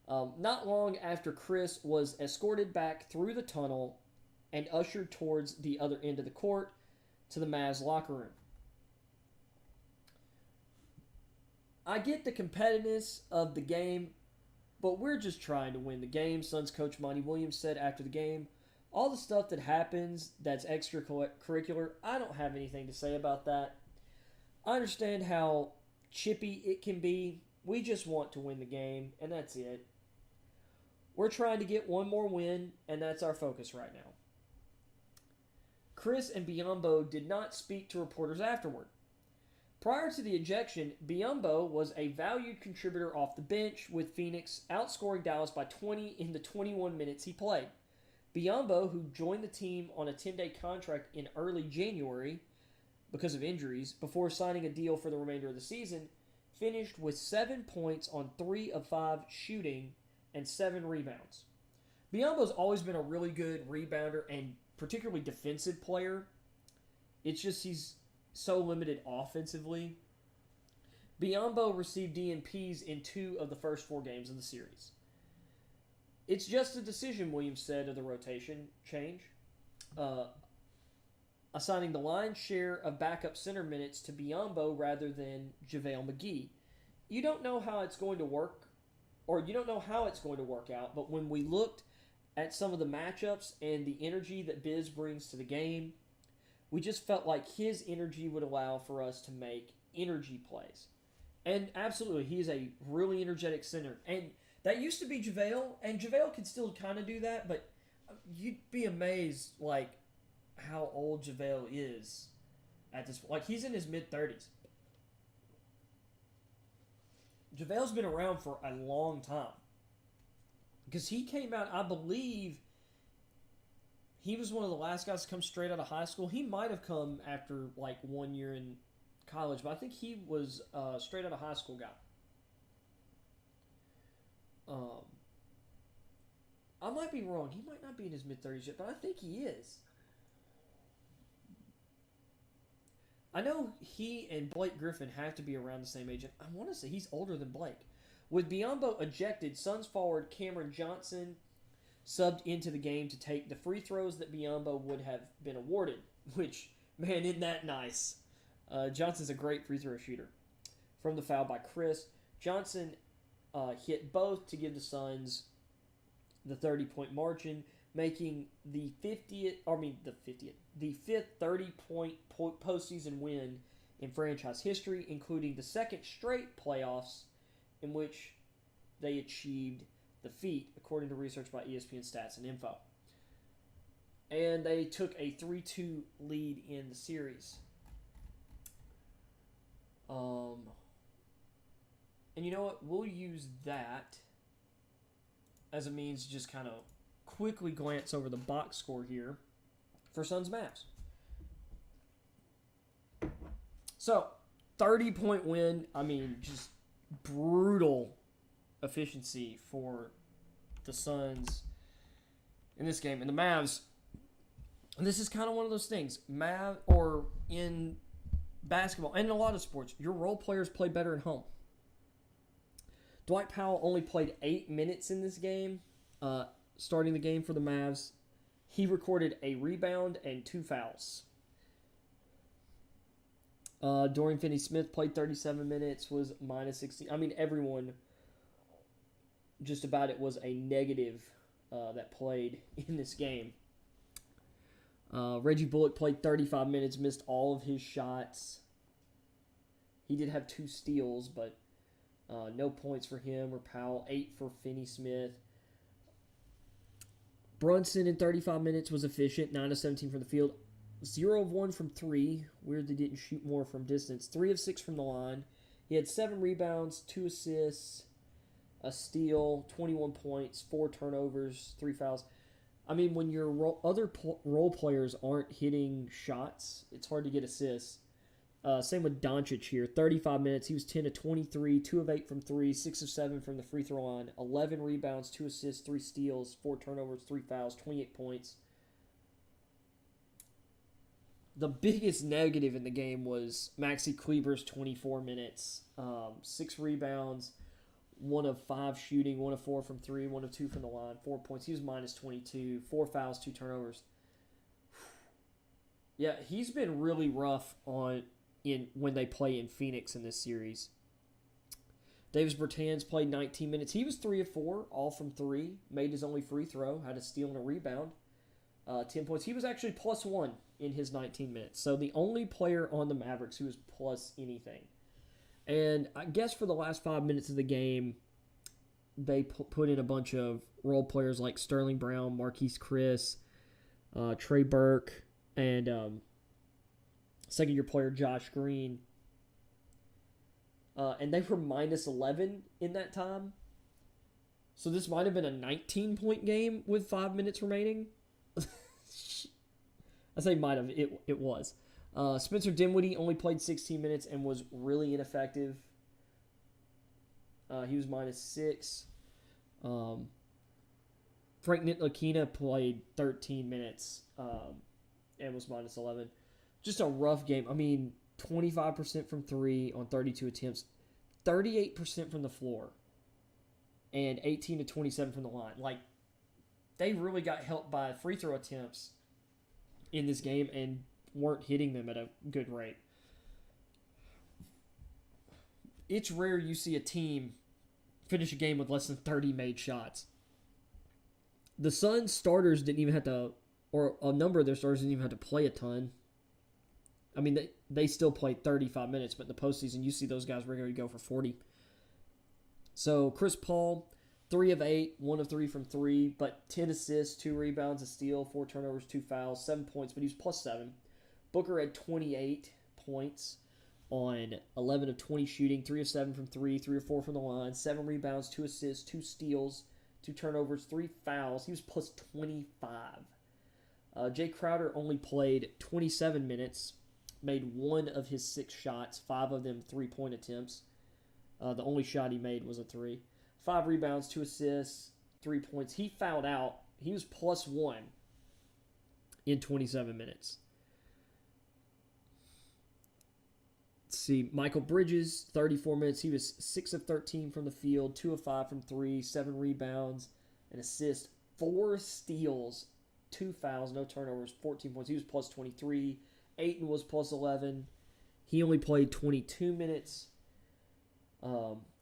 Not long after Chris was escorted back through the tunnel and ushered towards the other end of the court to the Mavs locker room. I get the competitiveness of the game, but we're just trying to win the game, Suns coach Monty Williams said after the game. All the stuff that happens that's extracurricular, I don't have anything to say about that. I understand how chippy it can be. We just want to win the game, and that's it. We're trying to get one more win, and that's our focus right now. Chris and Biyombo did not speak to reporters afterward. Prior to the ejection, Biyombo was a valued contributor off the bench, with Phoenix outscoring Dallas by 20 in the 21 minutes he played. Biyombo, who joined the team on a 10-day contract in early January because of injuries, before signing a deal for the remainder of the season, finished with 7 points on 3 of 5 shooting and 7 rebounds. Biyombo's always been a really good rebounder and particularly defensive player. It's just he's so limited offensively. Biyombo received DNPs in 2 of the first 4 games of the series. It's just a decision, Williams said, of the rotation change. Assigning the lion's share of backup center minutes to Biyombo rather than JaVale McGee. You don't know how it's going to work, or you don't know how it's going to work out, but when we looked at some of the matchups and the energy that Biz brings to the game, we just felt like his energy would allow for us to make energy plays. And absolutely, he is a really energetic center. And that used to be JaVale, and JaVale can still kind of do that, but you'd be amazed, like, how old JaVale is at this point. Like, he's in his mid-30s. JaVale's been around for a long time. Because he came out, I believe, he was one of the last guys to come straight out of high school. He might have come after, like, 1 year in college, but I think he was a straight out of high school guy. I might be wrong. He might not be in his mid-30s yet, but I think he is. I know he and Blake Griffin have to be around the same age. I want to say he's older than Blake. With Biyombo ejected, Suns forward Cameron Johnson subbed into the game to take the free throws that Biyombo would have been awarded, which, man, isn't that nice? Johnson's a great free throw shooter. From the foul by Chris, Johnson hit both to give the Suns the 30-point margin, making the fifth 30-point postseason win in franchise history, including the second straight playoffs in which they achieved the feat, according to research by ESPN Stats and Info. And they took a 3-2 lead in the series. And you know what? We'll use that as a means to just kind of quickly glance over the box score here for Suns Mavs. So, 30-point win. I mean, just brutal efficiency for the Suns in this game. And the Mavs, and this is kind of one of those things. Or in basketball and in a lot of sports, your role players play better at home. Dwight Powell only played 8 minutes in this game, starting the game for the Mavs. He recorded a rebound and 2 fouls. Dorian Finney-Smith played 37 minutes, was minus 16. I mean, everyone just about it was a negative that played in this game. Reggie Bullock played 35 minutes, missed all of his shots. He did have 2 steals, but no points for him or Powell. 8 for Finney-Smith. Brunson in 35 minutes was efficient, 9 of 17 from the field. 0 of 1 from 3. Weird they didn't shoot more from distance. 3 of 6 from the line. He had 7 rebounds, 2 assists, a steal, 21 points, 4 turnovers, 3 fouls. I mean, when your other role players aren't hitting shots, it's hard to get assists. Same with Doncic here. 35 minutes. He was 10 of 23, 2 of 8 from 3, 6 of 7 from the free throw line, 11 rebounds, 2 assists, 3 steals, 4 turnovers, 3 fouls, 28 points. The biggest negative in the game was Maxi Kleber's 24 minutes. 6 rebounds, 1 of 5 shooting, 1 of 4 from 3, 1 of 2 from the line, 4 points. He was minus 22, 4 fouls, 2 turnovers. Yeah, he's been really rough when they play in Phoenix in this series. Davis Bertans played 19 minutes. He was 3 of 4, all from 3. Made his only free throw, had a steal and a rebound. 10 points. He was actually plus 1 in his 19 minutes. So the only player on the Mavericks who was plus anything. And I guess for the last 5 minutes of the game, they put in a bunch of role players like Sterling Brown, Marquise Chris, Trey Burke, and second-year player Josh Green. And they were minus 11 in that time. So this might have been a 19-point game with 5 minutes remaining. I say might have. It was. Spencer Dinwiddie only played 16 minutes and was really ineffective. He was minus 6. Frank Ntilikina played 13 minutes and was minus 11. Just a rough game. I mean, 25% from 3 on 32 attempts, 38% from the floor, and 18 to 27 from the line. Like, they really got helped by free throw attempts in this game and weren't hitting them at a good rate. It's rare you see a team finish a game with less than 30 made shots. The Suns starters didn't even have to, or a number of their starters didn't even have to play a ton. I mean, they still played 35 minutes, but in the postseason, you see those guys regularly go for 40. So, Chris Paul, 3 of 8, 1 of 3 from 3, but 10 assists, 2 rebounds, a steal, 4 turnovers, 2 fouls, 7 points, but he was plus 7. Booker had 28 points on 11 of 20 shooting, 3 of 7 from 3, 3 of 4 from the line, 7 rebounds, 2 assists, 2 steals, 2 turnovers, 3 fouls. He was plus 25. Jay Crowder only played 27 minutes, made 1 of his 6 shots, 5 of them 3-point attempts. The only shot he made was a 3. 5 rebounds, 2 assists, 3 points. He fouled out. He was plus 1 in 27 minutes. Let's see. Michael Bridges, 34 minutes. He was 6 of 13 from the field, 2 of 5 from 3, 7 rebounds, an assist, 4 steals, 2 fouls, no turnovers, 14 points. He was plus 23. Ayton was plus 11. He only played 22 minutes.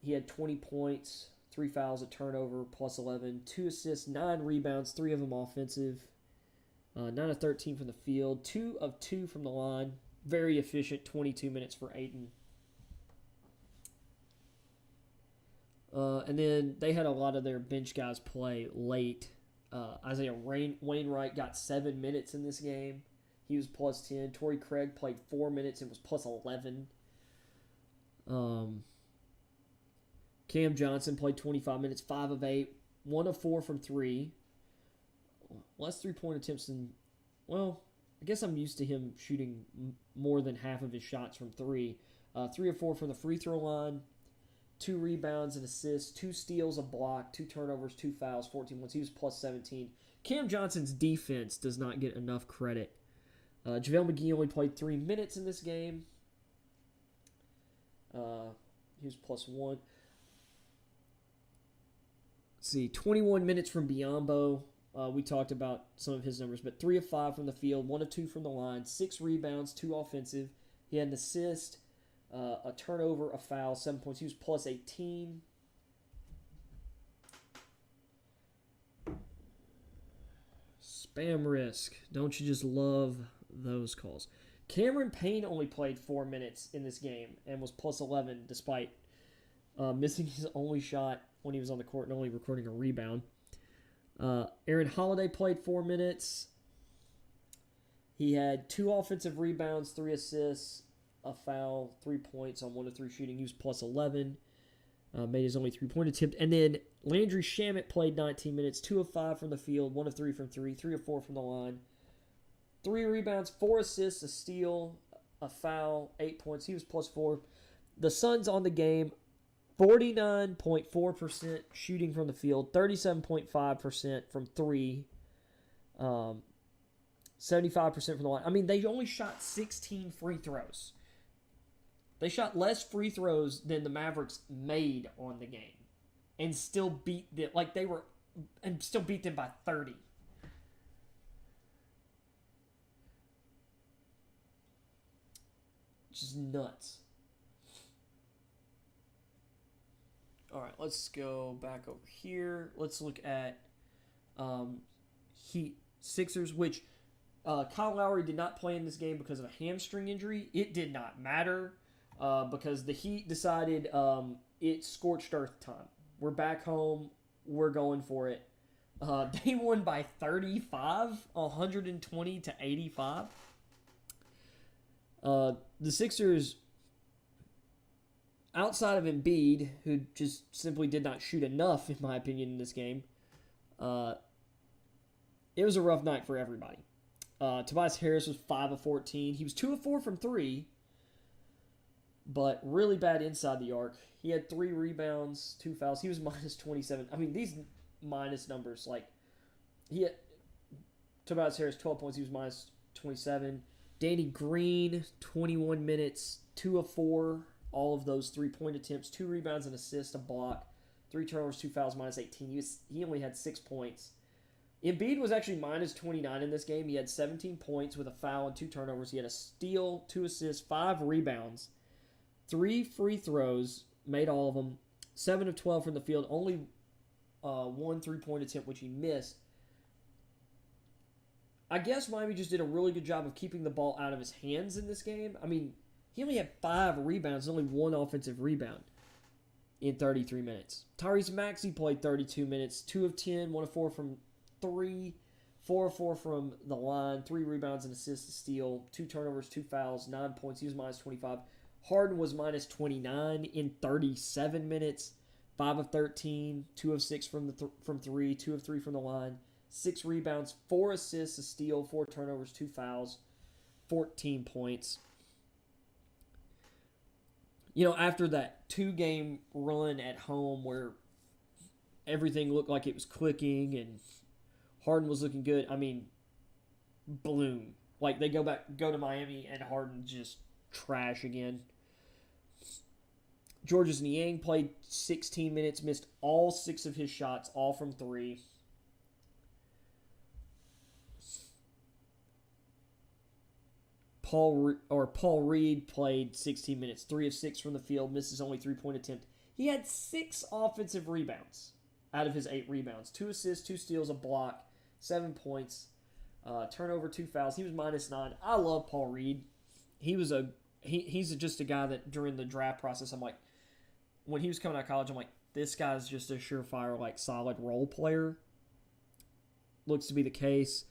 He had 20 points, 3 fouls, a turnover, plus 11, 2 assists, 9 rebounds, 3 of them offensive, 9 of 13 from the field, 2 of 2 from the line. Very efficient, 22 minutes for Ayton. And then they had a lot of their bench guys play late. Isaiah Wainwright got 7 minutes in this game. He was plus 10. Torrey Craig played 4 minutes and was plus 11. Cam Johnson played 25 minutes, 5 of 8, 1 of 4 from 3. Less 3-point attempts than, well, I guess I'm used to him shooting more than half of his shots from three. 3 of 4 from the free throw line, 2 rebounds and assists, 2 steals, a block, 2 turnovers, 2 fouls, 14 points. He was plus 17. Cam Johnson's defense does not get enough credit. JaVale McGee only played 3 minutes in this game. He was plus 1. Let's see, 21 minutes from Biyombo. We talked about some of his numbers, but 3 of 5 from the field, 1 of 2 from the line, 6 rebounds, 2 offensive. He had an assist, a turnover, a foul, 7 points. He was plus 18. Spam risk. Don't you just love those calls? Cameron Payne only played 4 minutes in this game and was plus 11 despite missing his only shot when he was on the court and only recording a rebound. Aaron Holiday played 4 minutes. He had 2 offensive rebounds, 3 assists, a foul, 3 points on 1 of 3 shooting. He was plus 11. Made his only 3-point attempt. And then Landry Shamet played 19 minutes, 2 of 5 from the field, 1 of 3 from 3, 3 of 4 from the line. 3 rebounds, 4 assists, a steal, a foul, 8 points. He was plus 4. The Suns on the game, 49.4% shooting from the field, 37.5% from 3, 75% from the line. I mean, they only shot 16 free throws. They shot less free throws than the Mavericks made on the game, and still beat them beat them by 30. Just nuts. All right, let's go back over here. Let's look at Heat Sixers, which Kyle Lowry did not play in this game because of a hamstring injury. It did not matter because the Heat decided it's scorched earth time. We're back home. We're going for it. They won by 35, 120 to 85. The Sixers, outside of Embiid, who just simply did not shoot enough, in my opinion, in this game, it was a rough night for everybody. Tobias Harris was 5 of 14. He was 2 of 4 from 3, but really bad inside the arc. He had 3 rebounds, 2 fouls. He was minus 27. I mean, these minus numbers, Tobias Harris, 12 points. He was minus 27. Danny Green, 21 minutes, 2 of 4. All of those 3-point attempts, 2 rebounds, an assist, a block, 3 turnovers, 2 fouls, minus 18. He only had 6 points. Embiid was actually minus 29 in this game. He had 17 points with a foul and 2 turnovers. He had a steal, 2 assists, 5 rebounds, 3 free throws, made all of them, 7 of 12 from the field, only 1 3-point attempt, which he missed. I guess Miami just did a really good job of keeping the ball out of his hands in this game. I mean, he only had 5 rebounds, only 1 offensive rebound in 33 minutes. Tyrese Maxey played 32 minutes, 2 of 10, 1 of 4 from 3, 4 of 4 from the line, 3 rebounds and assists, a steal, 2 turnovers, 2 fouls, 9 points. He was minus 25. Harden was minus 29 in 37 minutes, 5 of 13, 2 of 6 from 3, 2 of 3 from the line, 6 rebounds, 4 assists, a steal, 4 turnovers, 2 fouls, 14 points. You know, after that 2-game run at home where everything looked like it was clicking and Harden was looking good, I mean, bloom. Like, they go to Miami and Harden just trash again. Georges Niang played 16 minutes, missed all 6 of his shots, all from 3. Paul Reed played 16 minutes, 3 of 6 from the field, missed his only 3-point attempt. He had 6 offensive rebounds out of his 8 rebounds, 2 assists, 2 steals, a block, 7 points, turnover, 2 fouls. He was minus 9. I love Paul Reed. He's just a guy that during the draft process, I'm like, when he was coming out of college, I'm like, this guy's just a surefire, like, solid role player. Looks to be the case.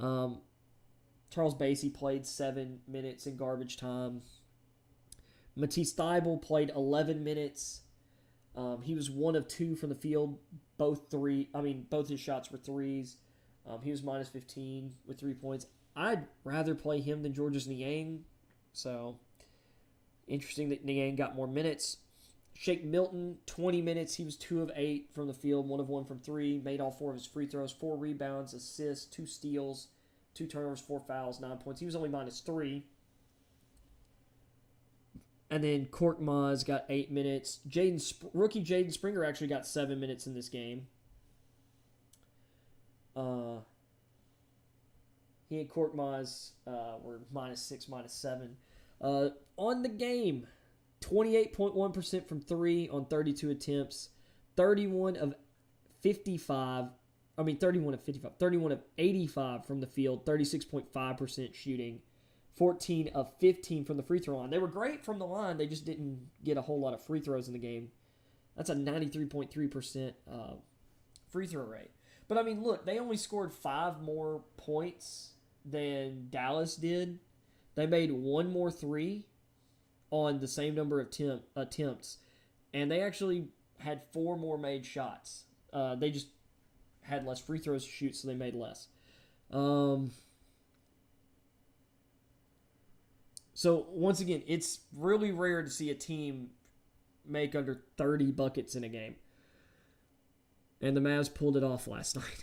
Charles Bassey played 7 minutes in garbage time. Matisse Thybulle played 11 minutes. He was 1 of 2 from the field. Both his shots were threes. He was minus 15 with 3 points. I'd rather play him than Georges Niang. So, interesting that Niang got more minutes. Shake Milton, 20 minutes. He was 2 of 8 from the field, 1 of 1 from 3. Made all 4 of his free throws, 4 rebounds, assists, 2 steals, 2 turnovers, 4 fouls, 9 points. He was only -3. And then Korkmaz got 8 minutes. Rookie Jaden Springer actually got 7 minutes in this game. He and Korkmaz were -6, -7. On the game, 28.1% from 3 on 32 attempts. 31 of 55. 31 of 85 from the field. 36.5% shooting. 14 of 15 from the free throw line. They were great from the line. They just didn't get a whole lot of free throws in the game. That's a 93.3% free throw rate. But, I mean, look, they only scored 5 more points than Dallas did. They made 1 more 3 on the same number of attempts. And they actually had 4 more made shots. They just had less free throws to shoot, so they made less. So, once again, it's really rare to see a team make under 30 buckets in a game. And the Mavs pulled it off last night.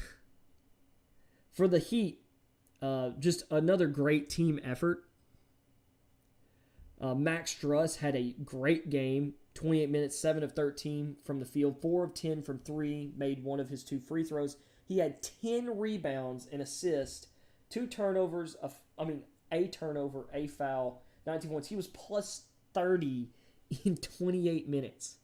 For the Heat, just another great team effort. Max Struss had a great game. 28 minutes, 7 of 13 from the field, 4 of 10 from 3, made 1 of his 2 free throws. He had 10 rebounds and assists, 2 turnovers, a turnover, a foul, 19 points. He was plus 30 in 28 minutes.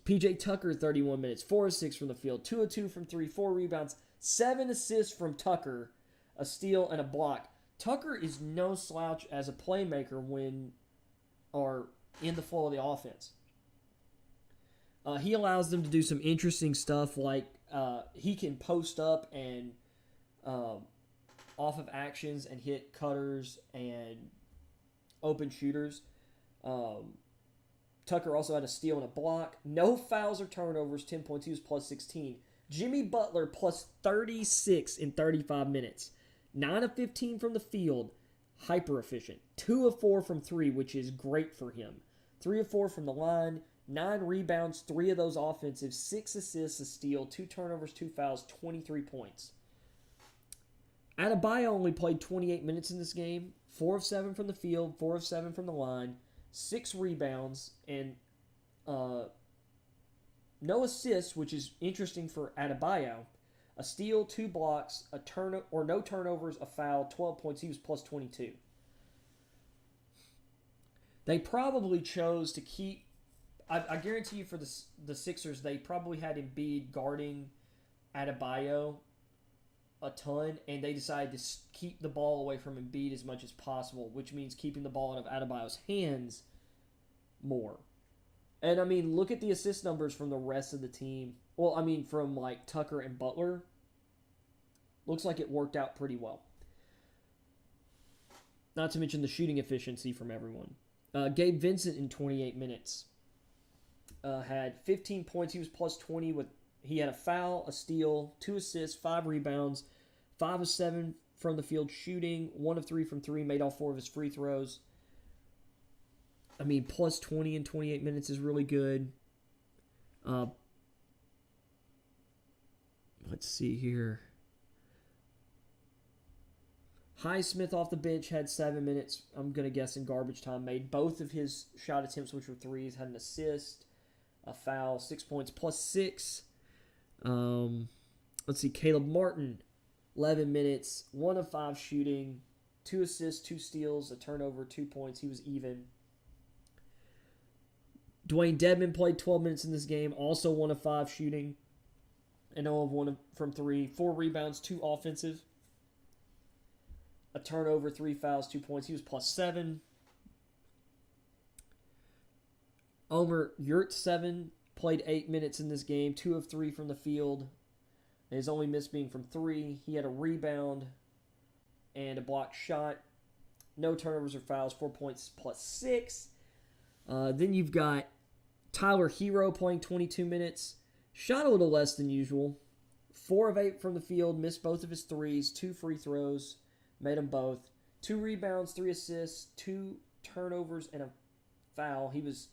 PJ Tucker, 31 minutes, 4 of 6 from the field, 2 of 2 from 3, 4 rebounds, 7 assists from Tucker, a steal, and a block. Tucker is no slouch as a playmaker when or in the flow of the offense. He allows them to do some interesting stuff, like he can post up and off of actions and hit cutters and open shooters. Tucker also had a steal and a block. No fouls or turnovers, 10 points. He was plus 16. Jimmy Butler plus 36 in 35 minutes. 9 of 15 from the field, hyper efficient. 2 of 4 from 3, which is great for him. 3 of 4 from the line, 9 rebounds, 3 of those offensive, 6 assists, a steal, 2 turnovers, 2 fouls, 23 points. Adebayo only played 28 minutes in this game. 4 of 7 from the field, 4 of 7 from the line, 6 rebounds, and no assists, which is interesting for Adebayo. A steal, 2 blocks, no turnovers, a foul, 12 points. He was plus 22. They probably chose to keep... I guarantee you for the Sixers, they probably had Embiid guarding Adebayo a ton, and they decided to keep the ball away from Embiid as much as possible, which means keeping the ball out of Adebayo's hands more. And, I mean, look at the assist numbers from the rest of the team. Well, I mean, from, like, Tucker and Butler. Looks like it worked out pretty well. Not to mention the shooting efficiency from everyone. Gabe Vincent in 28 minutes had 15 points. He was plus 20. He had a foul, a steal, 2 assists, 5 rebounds, 5 of 7 from the field shooting, 1 of 3 from 3, made all 4 of his free throws. I mean, plus 20 in 28 minutes is really good. Let's see here. Highsmith off the bench had 7 minutes, I'm going to guess, in garbage time. Made both of his shot attempts, which were threes. Had an assist, a foul, 6 points, plus 6. Let's see. Caleb Martin, 11 minutes, 1 of 5 shooting, 2 assists, 2 steals, a turnover, 2 points. He was even. Dwayne Dedman played 12 minutes in this game, also 1 of 5 shooting, and 0 of 1 from 3. 4 rebounds, 2 offensive. A turnover, 3 fouls, 2 points. He was plus 7. Omer Yurtseven played 8 minutes in this game, 2 of 3 from the field. His only miss being from 3. He had a rebound and a blocked shot. No turnovers or fouls, 4 points, plus 6. Then you've got Tyler Hero playing 22 minutes. Shot a little less than usual. 4 of 8 from the field, missed both of his threes, 2 free throws, Made them both. 2 rebounds, 3 assists, 2 turnovers, and a foul. He was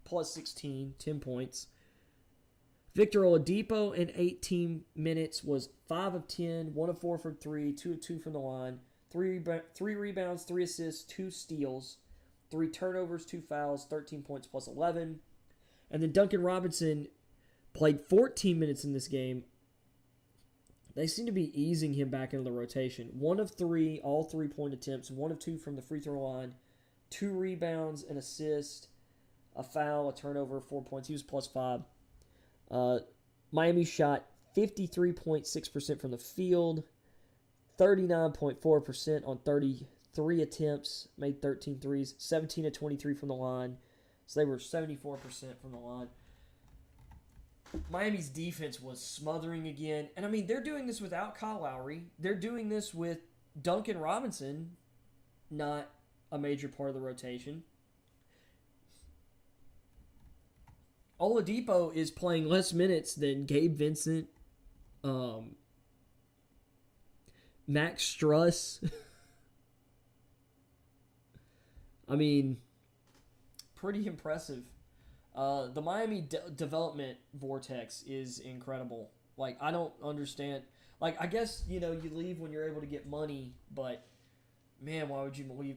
plus 16, 10 points. Victor Oladipo in 18 minutes was 5 of 10, 1 of 4 from 3, 2 of 2 from the line, 3 rebounds, 3 assists, 2 steals, 3 turnovers, 2 fouls, 13 points plus 11. And then Duncan Robinson played 14 minutes in this game. They seem to be easing him back into the rotation. 1 of 3, all 3-point attempts, 1 of 2 from the free throw line, 2 rebounds, an assist, a foul, a turnover, 4 points. He was plus 5. Miami shot 53.6% from the field, 39.4% on 33 attempts, made 13 threes, 17 of 23 from the line. So they were 74% from the line. Miami's defense was smothering again. And, I mean, they're doing this without Kyle Lowry. They're doing this with Duncan Robinson, not a major part of the rotation. Oladipo is playing less minutes than Gabe Vincent, Max Struss. I mean, pretty impressive. The Miami development vortex is incredible. Like, I don't understand. Like, I guess, you leave when you're able to get money, but, man, why would you leave?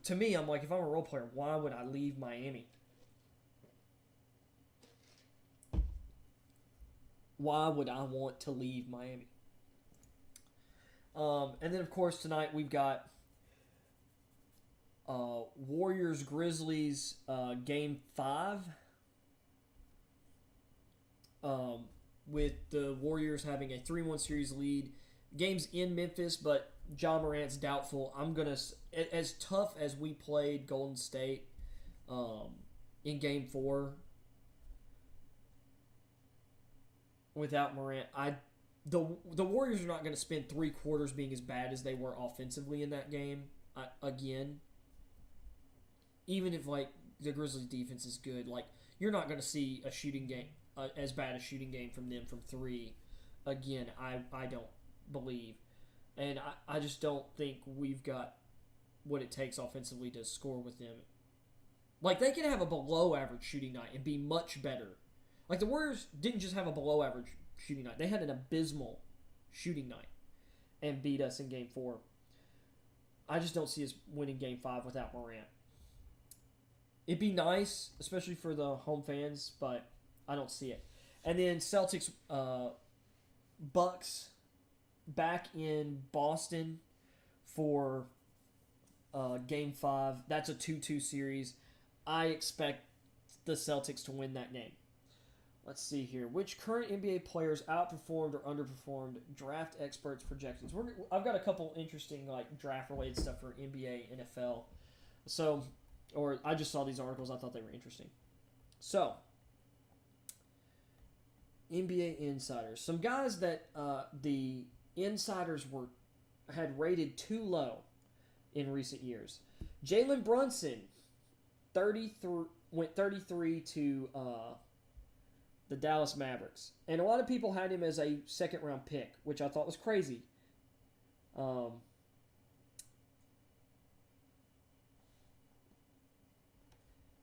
To me, I'm like, if I'm a role player, why would I leave Miami? Why would I want to leave Miami? And then, of course, tonight we've got Warriors-Grizzlies Game 5. With the Warriors having a 3-1 series lead. Game's in Memphis, but Ja Morant's doubtful. As tough as we played Golden State in Game 4, without Morant, the Warriors are not going to spend 3 quarters being as bad as they were offensively in that game again. Even if the Grizzlies defense is good, you're not going to see a shooting game as bad a shooting game from them from 3 again. I don't believe, and I just don't think we've got what it takes offensively to score with them. They can have a below average shooting night and be much better. The Warriors didn't just have a below-average shooting night. They had an abysmal shooting night and beat us in Game 4. I just don't see us winning Game 5 without Morant. It'd be nice, especially for the home fans, but I don't see it. And then Celtics, Bucks back in Boston for Game 5. That's a 2-2 series. I expect the Celtics to win that game. Let's see here. Which current NBA players outperformed or underperformed draft experts' projections? I've got a couple interesting draft-related stuff for NBA, NFL. Or I just saw these articles. I thought they were interesting. So, NBA insiders. Some guys that the insiders had rated too low in recent years. Jalen Brunson, went 33 to the Dallas Mavericks. And a lot of people had him as a second-round pick, which I thought was crazy.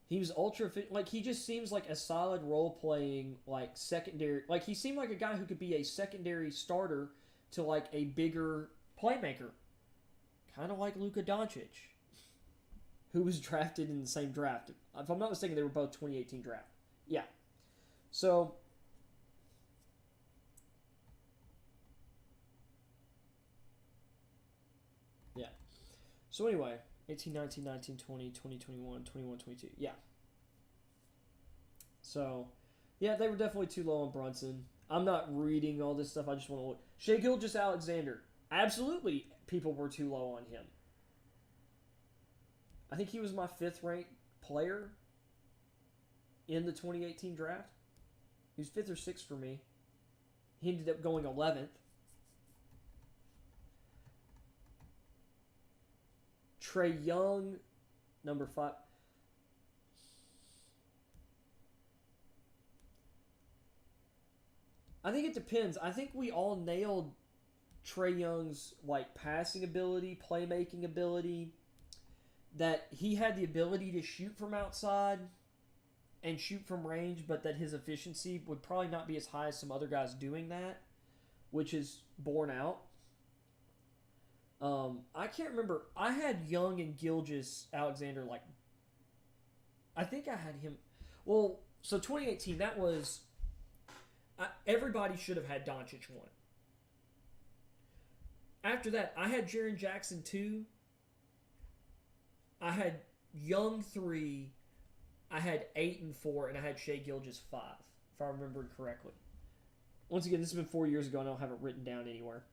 He was ultra fit. He just seems like a solid role-playing, secondary. He seemed like a guy who could be a secondary starter to, a bigger playmaker. Kind of like Luka Doncic, who was drafted in the same draft. If I'm not mistaken, they were both 2018 draft. Yeah. So, yeah. So anyway, 18, 19, 19, 20, 20, 21, 21, 22. Yeah. So, yeah, they were definitely too low on Brunson. I'm not reading all this stuff. I just want to look. Shai Gilgeous-Alexander. Absolutely, people were too low on him. I think he was my 5th-ranked player in the 2018 draft. He was 5th or 6th for me. He ended up going 11th. Trae Young, number 5. I think it depends. I think we all nailed Trae Young's like passing ability, playmaking ability, that he had the ability to shoot from outside and shoot from range, but that his efficiency would probably not be as high as some other guys doing that, which is borne out. I can't remember. I had Young and Gilgeous Alexander like. I think I had him. Well, so 2018, that was. Everybody should have had Doncic 1. After that, I had Jaren Jackson 2. I had Young 3. I had 8 and 4, and I had Shai Gilgeous 5, if I remember correctly. Once again, this has been 4 years ago, and I don't have it written down anywhere.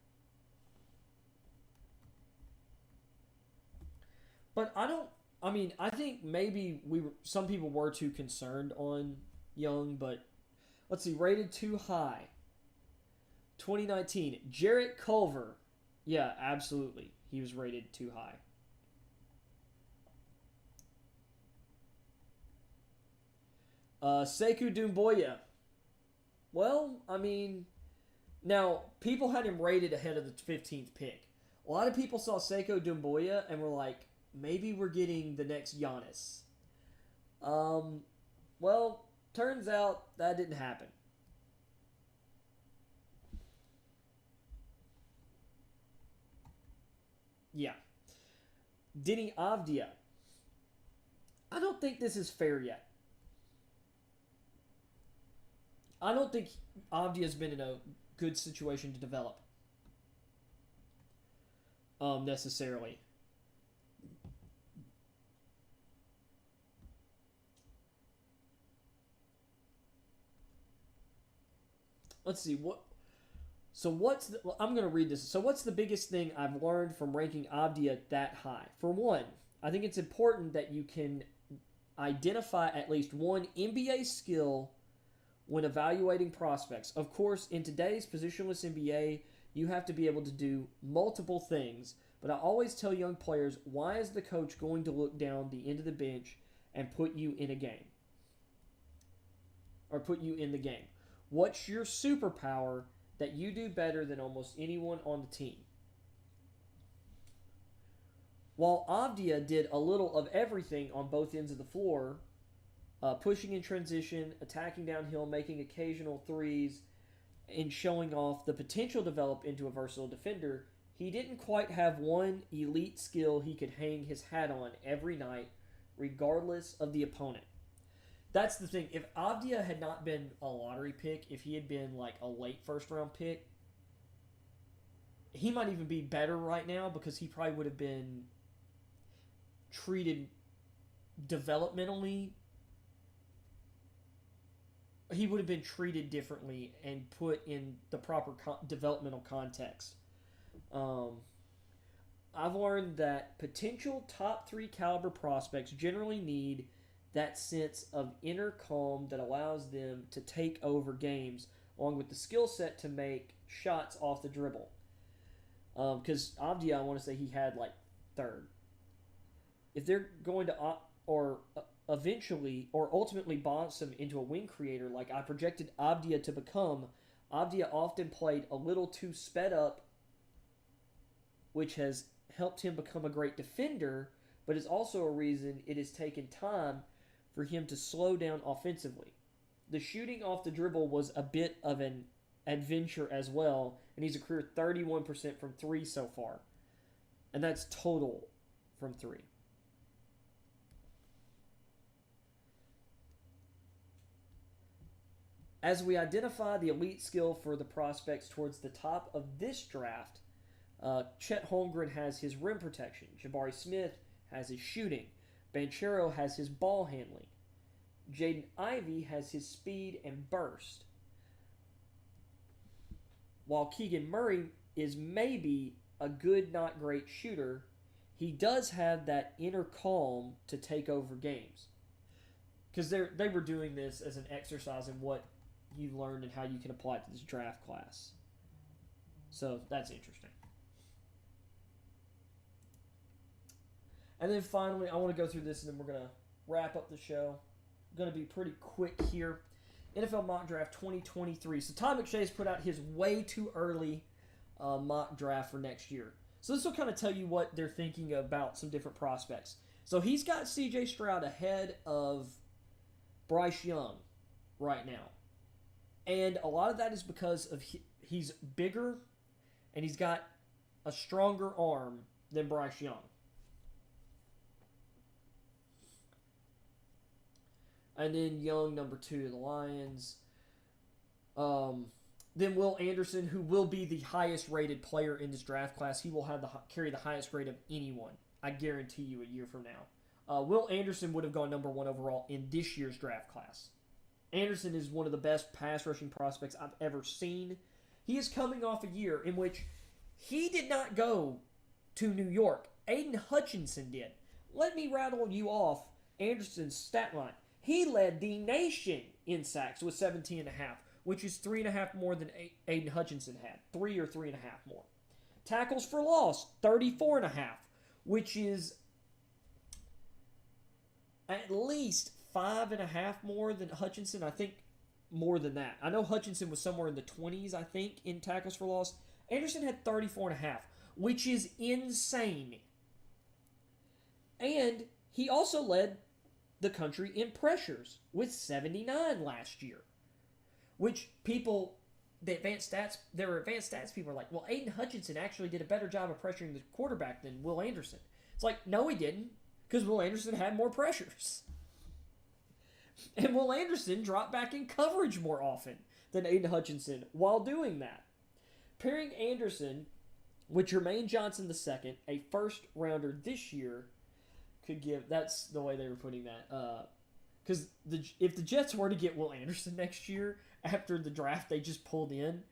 But I think maybe some people were too concerned on Young, but let's see, rated too high. 2019, Jarrett Culver. Yeah, absolutely. He was rated too high. Sekou Doumbouya. Well, now, people had him rated ahead of the 15th pick. A lot of people saw Sekou Doumbouya and were like, maybe we're getting the next Giannis. Well, turns out that didn't happen. Yeah. Denny Avdia. I don't think this is fair yet. I don't think Avdia's been in a good situation to develop. Necessarily. Let's see I'm going to read this. So what's the biggest thing I've learned from ranking Avdia that high? For one, I think it's important that you can identify at least one NBA skill when evaluating prospects. Of course, in today's positionless NBA, you have to be able to do multiple things, but I always tell young players, why is the coach going to look down the end of the bench and put you in a game? Or put you in the game? What's your superpower that you do better than almost anyone on the team? While Avdia did a little of everything on both ends of the floor, pushing in transition, attacking downhill, making occasional threes, and showing off the potential to develop into a versatile defender, he didn't quite have one elite skill he could hang his hat on every night, regardless of the opponent. That's the thing. If Avdia had not been a lottery pick, if he had been like a late first round pick, he might even be better right now because he probably would have been treated developmentally. He would have been treated differently and put in the proper developmental context. I've learned that potential top 3 caliber prospects generally need that sense of inner calm that allows them to take over games, along with the skill set to make shots off the dribble. Because Avdia, I want to say he had like 3rd. If they're going to eventually or ultimately bounce him into a wing creator like I projected Avdia to become, Avdia often played a little too sped up, which has helped him become a great defender, but is also a reason it has taken time for him to slow down offensively. The shooting off the dribble was a bit of an adventure as well, and he's a career 31% from 3 so far. And that's total from 3. As we identify the elite skill for the prospects towards the top of this draft, Chet Holmgren has his rim protection. Jabari Smith has his shooting. Banchero has his ball handling. Jaden Ivey has his speed and burst. While Keegan Murray is maybe a good, not great shooter, he does have that inner calm to take over games. Because they were doing this as an exercise in what you learned and how you can apply it to this draft class. So that's interesting. And then finally, I want to go through this and then we're going to wrap up the show. I'm going to be pretty quick here. NFL Mock Draft 2023. So Todd McShay's put out his way too early mock draft for next year. So this will kind of tell you what they're thinking about some different prospects. So he's got C.J. Stroud ahead of Bryce Young right now. And a lot of that is because of he's bigger and he's got a stronger arm than Bryce Young. And then Young, number 2 of the Lions. Then Will Anderson, who will be the highest rated player in this draft class. He will have carry the highest grade of anyone. I guarantee you a year from now. Will Anderson would have gone number 1 overall in this year's draft class. Anderson is one of the best pass rushing prospects I've ever seen. He is coming off a year in which he did not go to New York. Aiden Hutchinson did. Let me rattle you off Anderson's stat line. He led the nation in sacks with 17.5, which is 3.5 more than Aiden Hutchinson had. 3 or 3.5 more. Tackles for loss, 34.5, which is at least 5.5 more than Hutchinson. I think more than that. I know Hutchinson was somewhere in the 20s, I think, in tackles for loss. Anderson had 34.5, which is insane. And he also led the country in pressures with 79 last year. Which people, their advanced stats people are like, well, Aiden Hutchinson actually did a better job of pressuring the quarterback than Will Anderson. It's like, no, he didn't, because Will Anderson had more pressures. And Will Anderson dropped back in coverage more often than Aiden Hutchinson while doing that. Pairing Anderson with Jermaine Johnson II, a first rounder this year, could give, that's the way they were putting that. Because if the Jets were to get Will Anderson next year, after the draft they just pulled in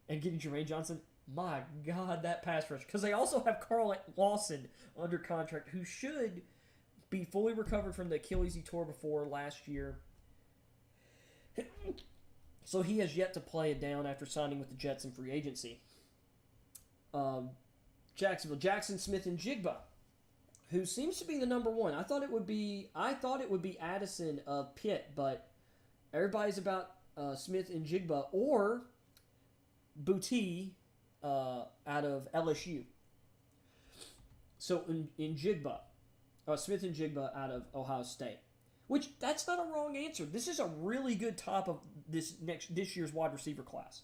and getting Jermaine Johnson, my God, that pass rush. Because they also have Carl Lawson under contract, who should be fully recovered from the Achilles he tore before last year. So he has yet to play it down after signing with the Jets in free agency. Jacksonville, Jackson Smith and Jigba, who seems to be the number 1. I thought it would be Addison of Pitt, but everybody's about Smith and Jigba or Boutte out of LSU. So in Jigba, Smith and Jigba out of Ohio State, which that's not a wrong answer. This is a really good top of this year's wide receiver class.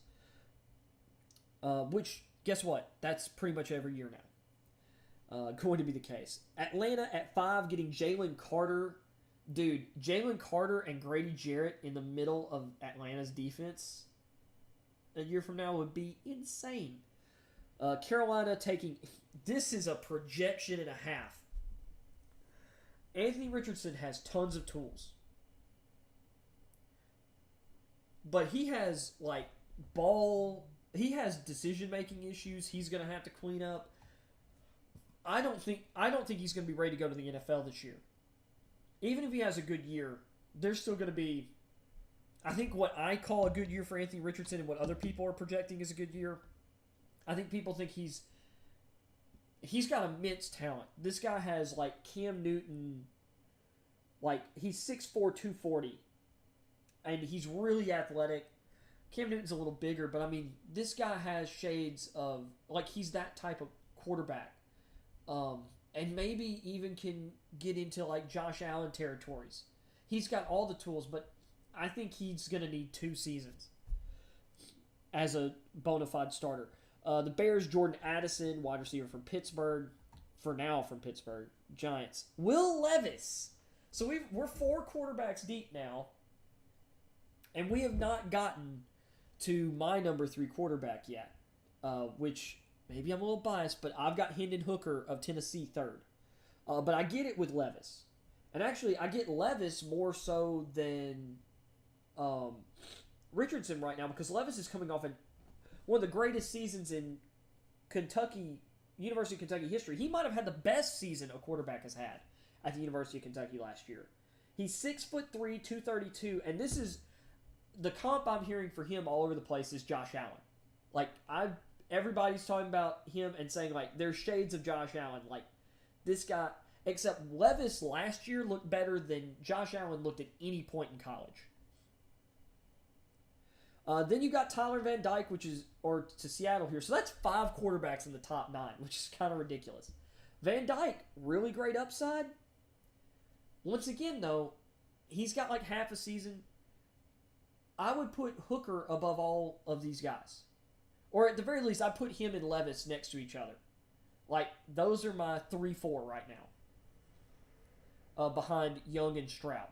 Which, guess what? That's pretty much every year now. Going to be the case. Atlanta at 5 getting Jalen Carter. Dude, Jalen Carter and Grady Jarrett in the middle of Atlanta's defense a year from now would be insane. Carolina taking... This is a projection and a half. Anthony Richardson has tons of tools. But he has, he has decision-making issues he's going to have to clean up. I don't think he's going to be ready to go to the NFL this year. Even if he has a good year, there's still going to be... I think what I call a good year for Anthony Richardson and what other people are projecting as a good year, I think people think he's got immense talent. This guy has, Cam Newton... he's 6'4", 240. And he's really athletic. Cam Newton's a little bigger, but, this guy has shades of... he's that type of quarterback. And maybe even can get into Josh Allen territories. He's got all the tools, but I think he's going to need 2 seasons as a bona fide starter. The Bears, Jordan Addison, wide receiver from Pittsburgh, Giants. Will Levis. So we're 4 quarterbacks deep now, and we have not gotten to my number 3 quarterback yet, which... Maybe I'm a little biased, but I've got Hendon Hooker of Tennessee 3rd. But I get it with Levis. And actually, I get Levis more so than Richardson right now, because Levis is coming off one of the greatest seasons in University of Kentucky history. He might have had the best season a quarterback has had at the University of Kentucky last year. He's 6'3", 232, and this is the comp I'm hearing for him all over the place is Josh Allen. Everybody's talking about him and saying, there's shades of Josh Allen. This guy, except Levis last year looked better than Josh Allen looked at any point in college. Then you got Tyler Van Dyke, or to Seattle here. So that's 5 quarterbacks in the top 9, which is kind of ridiculous. Van Dyke, really great upside. Once again, though, he's got like half a season. I would put Hooker above all of these guys. Or at the very least, I put him and Levis next to each other. Like, those are my 3-4 right now. Behind Young and Stroud.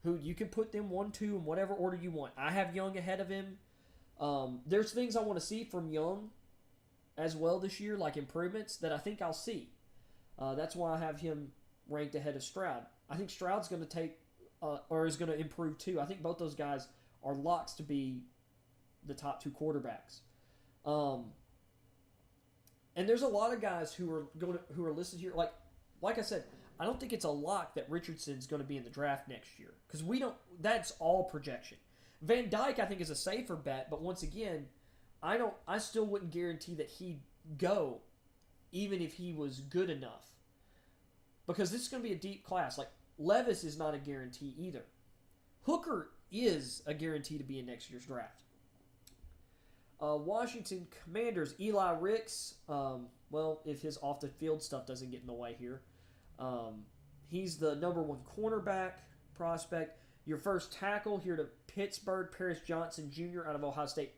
Who you can put them 1-2 in whatever order you want. I have Young ahead of him. There's things I want to see from Young as well this year, like improvements, that I think I'll see. That's why I have him ranked ahead of Stroud. I think Stroud's going to take, or is going to improve too. I think both those guys are locks to be the top 2 quarterbacks. And there's a lot of guys who are listed here. Like I said, I don't think it's a lock that Richardson's going to be in the draft next year, because we don't. That's all projection. Van Dyke, I think, is a safer bet, but once again, I still wouldn't guarantee that he'd go, even if he was good enough, because this is going to be a deep class. Like, Levis is not a guarantee either. Hooker is a guarantee to be in next year's draft. Washington Commanders, Eli Ricks. Well, if his off-the-field stuff doesn't get in the way here. He's the number 1 cornerback prospect. Your first tackle here to Pittsburgh, Paris Johnson Jr. out of Ohio State.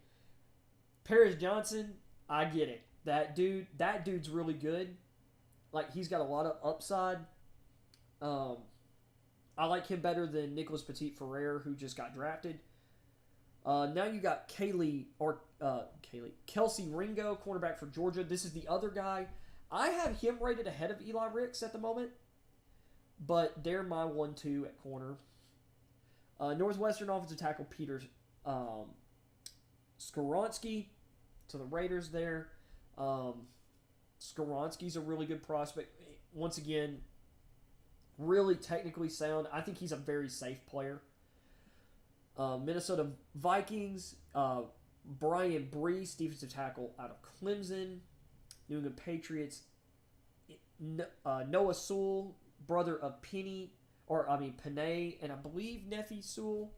Paris Johnson, I get it. That dude's really good. Like, he's got a lot of upside. I like him better than Nicholas Petit-Ferrer, who just got drafted. Now you got Kelsey Ringo, cornerback for Georgia. This is the other guy. I have him rated ahead of Eli Ricks at the moment, but they're my 1-2 at corner. Northwestern offensive tackle Peter Skoronski to the Raiders there. Skoronski's a really good prospect. Once again, really technically sound. I think he's a very safe player. Minnesota Vikings, Brian Brees, defensive tackle out of Clemson. New England Patriots, Noah Sewell, brother of Penei, and I believe Nephi Sewell,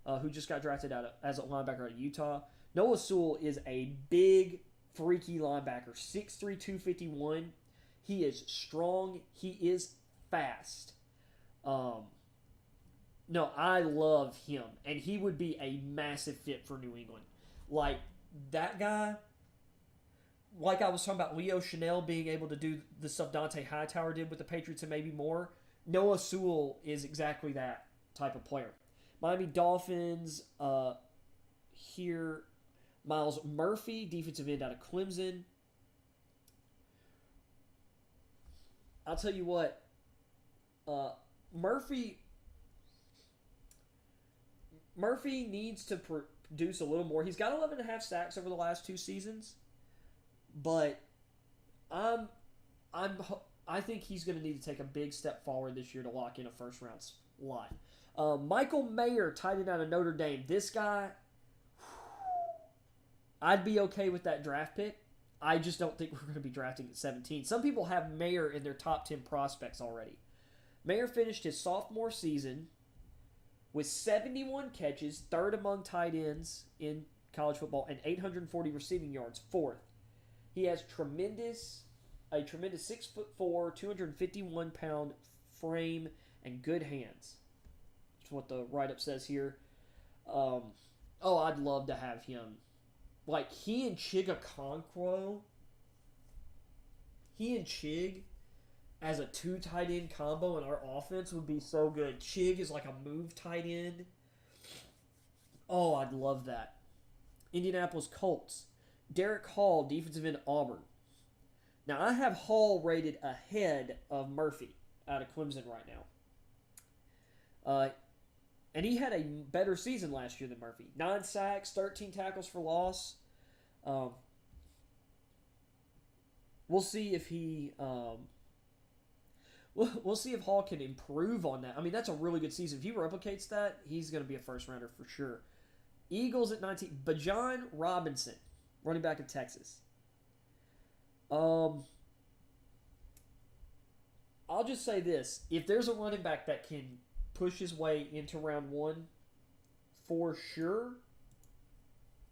who just got drafted as a linebacker out of Utah. Noah Sewell is a big, freaky linebacker, 6'3", 251. He is strong. He is fast. No, I love him, and he would be a massive fit for New England. Like, that guy, like I was talking about Leo Chanel being able to do the stuff Dante Hightower did with the Patriots and maybe more, Noah Sewell is exactly that type of player. Miami Dolphins, here, Miles Murphy, defensive end out of Clemson. I'll tell you what, Murphy needs to produce a little more. He's got 11.5 sacks over the last 2 seasons, but I think he's going to need to take a big step forward this year to lock in a first-round slot. Michael Mayer, tight end out of Notre Dame. This guy, I'd be okay with that draft pick. I just don't think we're going to be drafting at 17. Some people have Mayer in their top 10 prospects already. Mayer finished his sophomore season with 71 catches, 3rd among tight ends in college football, and 840 receiving yards, 4th. He has a tremendous 6'4", 251-pound frame and good hands. That's what the write-up says here. I'd love to have him. Like, he and Chig as a 2 tight end combo in our offense would be so good. Chig is like a move tight end. Oh, I'd love that. Indianapolis Colts. Derek Hall, defensive end, Auburn. Now, I have Hall rated ahead of Murphy out of Clemson right now. And he had a better season last year than Murphy. 9 sacks, 13 tackles for loss. We'll see if he... We'll see if Hall can improve on that. I mean, that's a really good season. If he replicates that, he's going to be a first-rounder for sure. Eagles at 19. Bajan Robinson, running back of Texas. I'll just say this. If there's a running back that can push his way into round 1, for sure,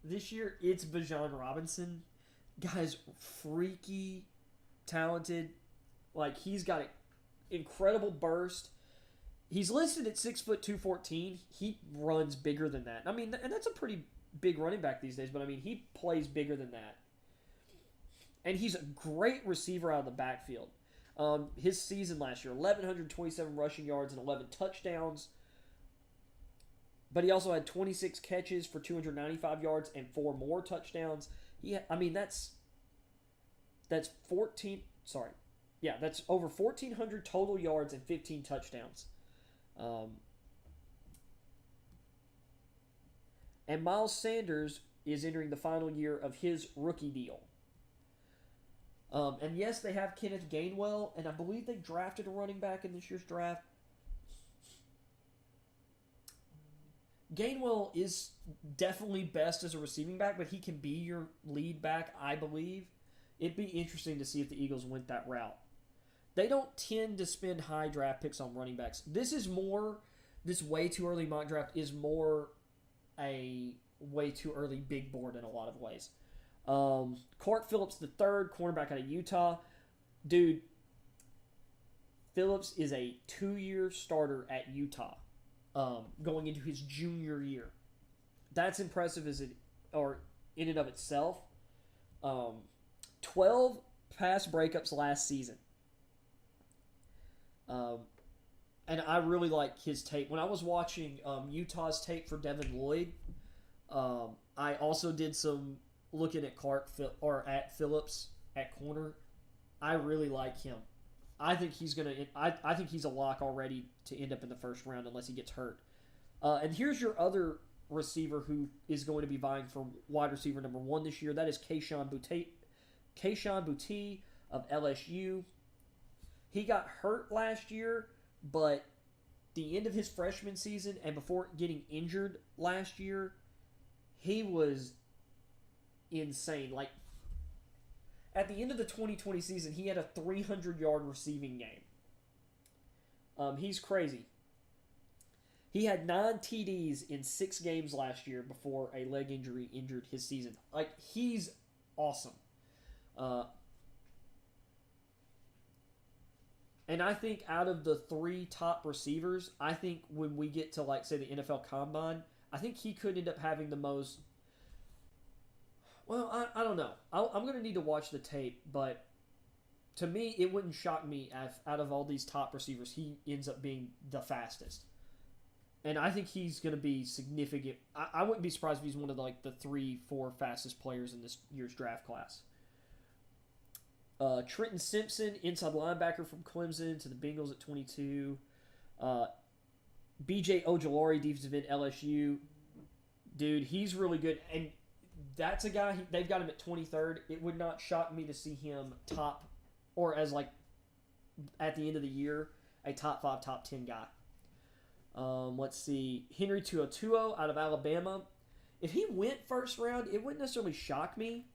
this year, it's Bijan Robinson. Guy's freaky talented. Like, he's got an incredible burst. He's listed at 6'2", 214. He runs bigger than that. I mean, and that's a pretty big running back these days, but I mean, he plays bigger than that. And he's a great receiver out of the backfield. His season last year, 1,127 rushing yards and 11 touchdowns. But he also had 26 catches for 295 yards and 4 more touchdowns. That's 14. Sorry, yeah, that's over 1,400 total yards and 15 touchdowns. And Miles Sanders is entering the final year of his rookie deal. And yes, they have Kenneth Gainwell, and I believe they drafted a running back in this year's draft. Gainwell is definitely best as a receiving back, but he can be your lead back, I believe. It'd be interesting to see if the Eagles went that route. They don't tend to spend high draft picks on running backs. This way too early mock draft is more a way too early big board in a lot of ways. Clark Phillips III, cornerback out of Utah. Dude, Phillips is a 2-year starter at Utah, going into his junior year. That's impressive in and of itself. 12 pass breakups last season. And I really like his tape. When I was watching Utah's tape for Devin Lloyd, I also did some looking at at Phillips at corner. I really like him. I think he's I think he's a lock already to end up in the first round unless he gets hurt. And here's your other receiver who is going to be vying for wide receiver number 1 this year. That is Kayshon Boutte of LSU. He got hurt last year, but the end of his freshman season and before getting injured last year, he was insane. Like, at the end of the 2020 season, he had a 300-yard receiving game. He's crazy. He had 9 TDs in 6 games last year before a leg injury injured his season. Like, he's awesome. And I think out of the 3 top receivers, I think when we get to, like, say, the NFL Combine, I think he could end up having the most... Well, I don't know. I'm going to need to watch the tape, but to me, it wouldn't shock me if out of all these top receivers, he ends up being the fastest. And I think he's going to be significant. I wouldn't be surprised if he's one of the 3-4 fastest players in this year's draft class. Trenton Simpson, inside linebacker from Clemson to the Bengals at 22. B.J. Ojulari, defensive end, LSU. Dude, he's really good. And that's a guy, they've got him at 23rd. It would not shock me to see him top, or as at the end of the year, a top 5, top 10 guy. Let's see. Henry TuoTuo out of Alabama. If he went first round, it wouldn't necessarily shock me.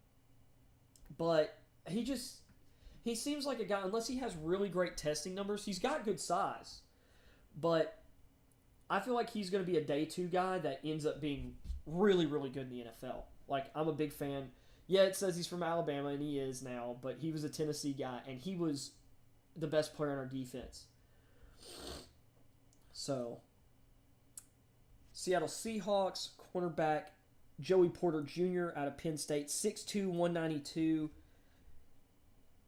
But he seems like a guy, unless he has really great testing numbers, he's got good size. But I feel like he's going to be a day 2 guy that ends up being really, really good in the NFL. Like, I'm a big fan. Yeah, it says he's from Alabama, and he is now, but he was a Tennessee guy, and he was the best player on our defense. So, Seattle Seahawks, cornerback Joey Porter Jr. out of Penn State, 6'2", 192.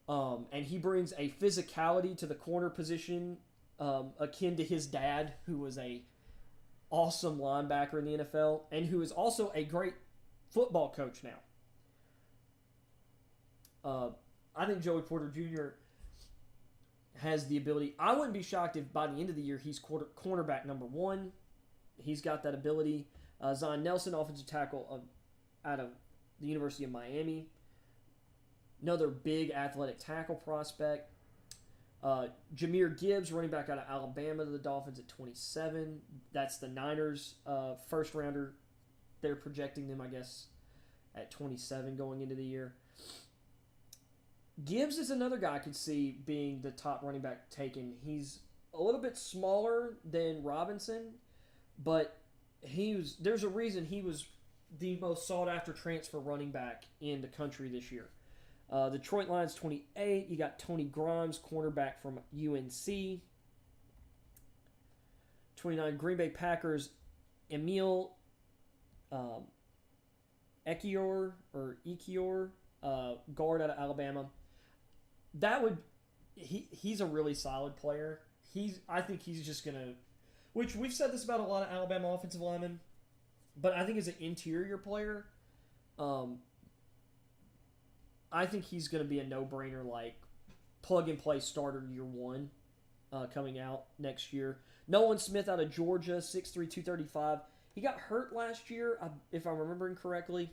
And he brings a physicality to the corner position akin to his dad, who was a awesome linebacker in the NFL and who is also a great football coach now. I think Joey Porter Jr. has the ability. I wouldn't be shocked if by the end of the year he's cornerback number 1. He's got that ability. Zion Nelson, offensive tackle out of the University of Miami. Another big athletic tackle prospect. Jahmyr Gibbs, running back out of Alabama to the Dolphins at 27. That's the Niners' first rounder. They're projecting them, I guess, at 27 going into the year. Gibbs is another guy I could see being the top running back taken. He's a little bit smaller than Robinson, but there's a reason he was the most sought-after transfer running back in the country this year. Detroit Lions 28. You got Tony Grimes, cornerback from UNC. 29. Green Bay Packers, Emil Ekiyor, guard out of Alabama. He's a really solid player. I think he's just gonna, which we've said this about a lot of Alabama offensive linemen, but I think as an interior player, I think he's gonna be a no-brainer, like plug and play starter year one, coming out next year. Nolan Smith out of Georgia, 6'3", 235. He got hurt last year, if I'm remembering correctly.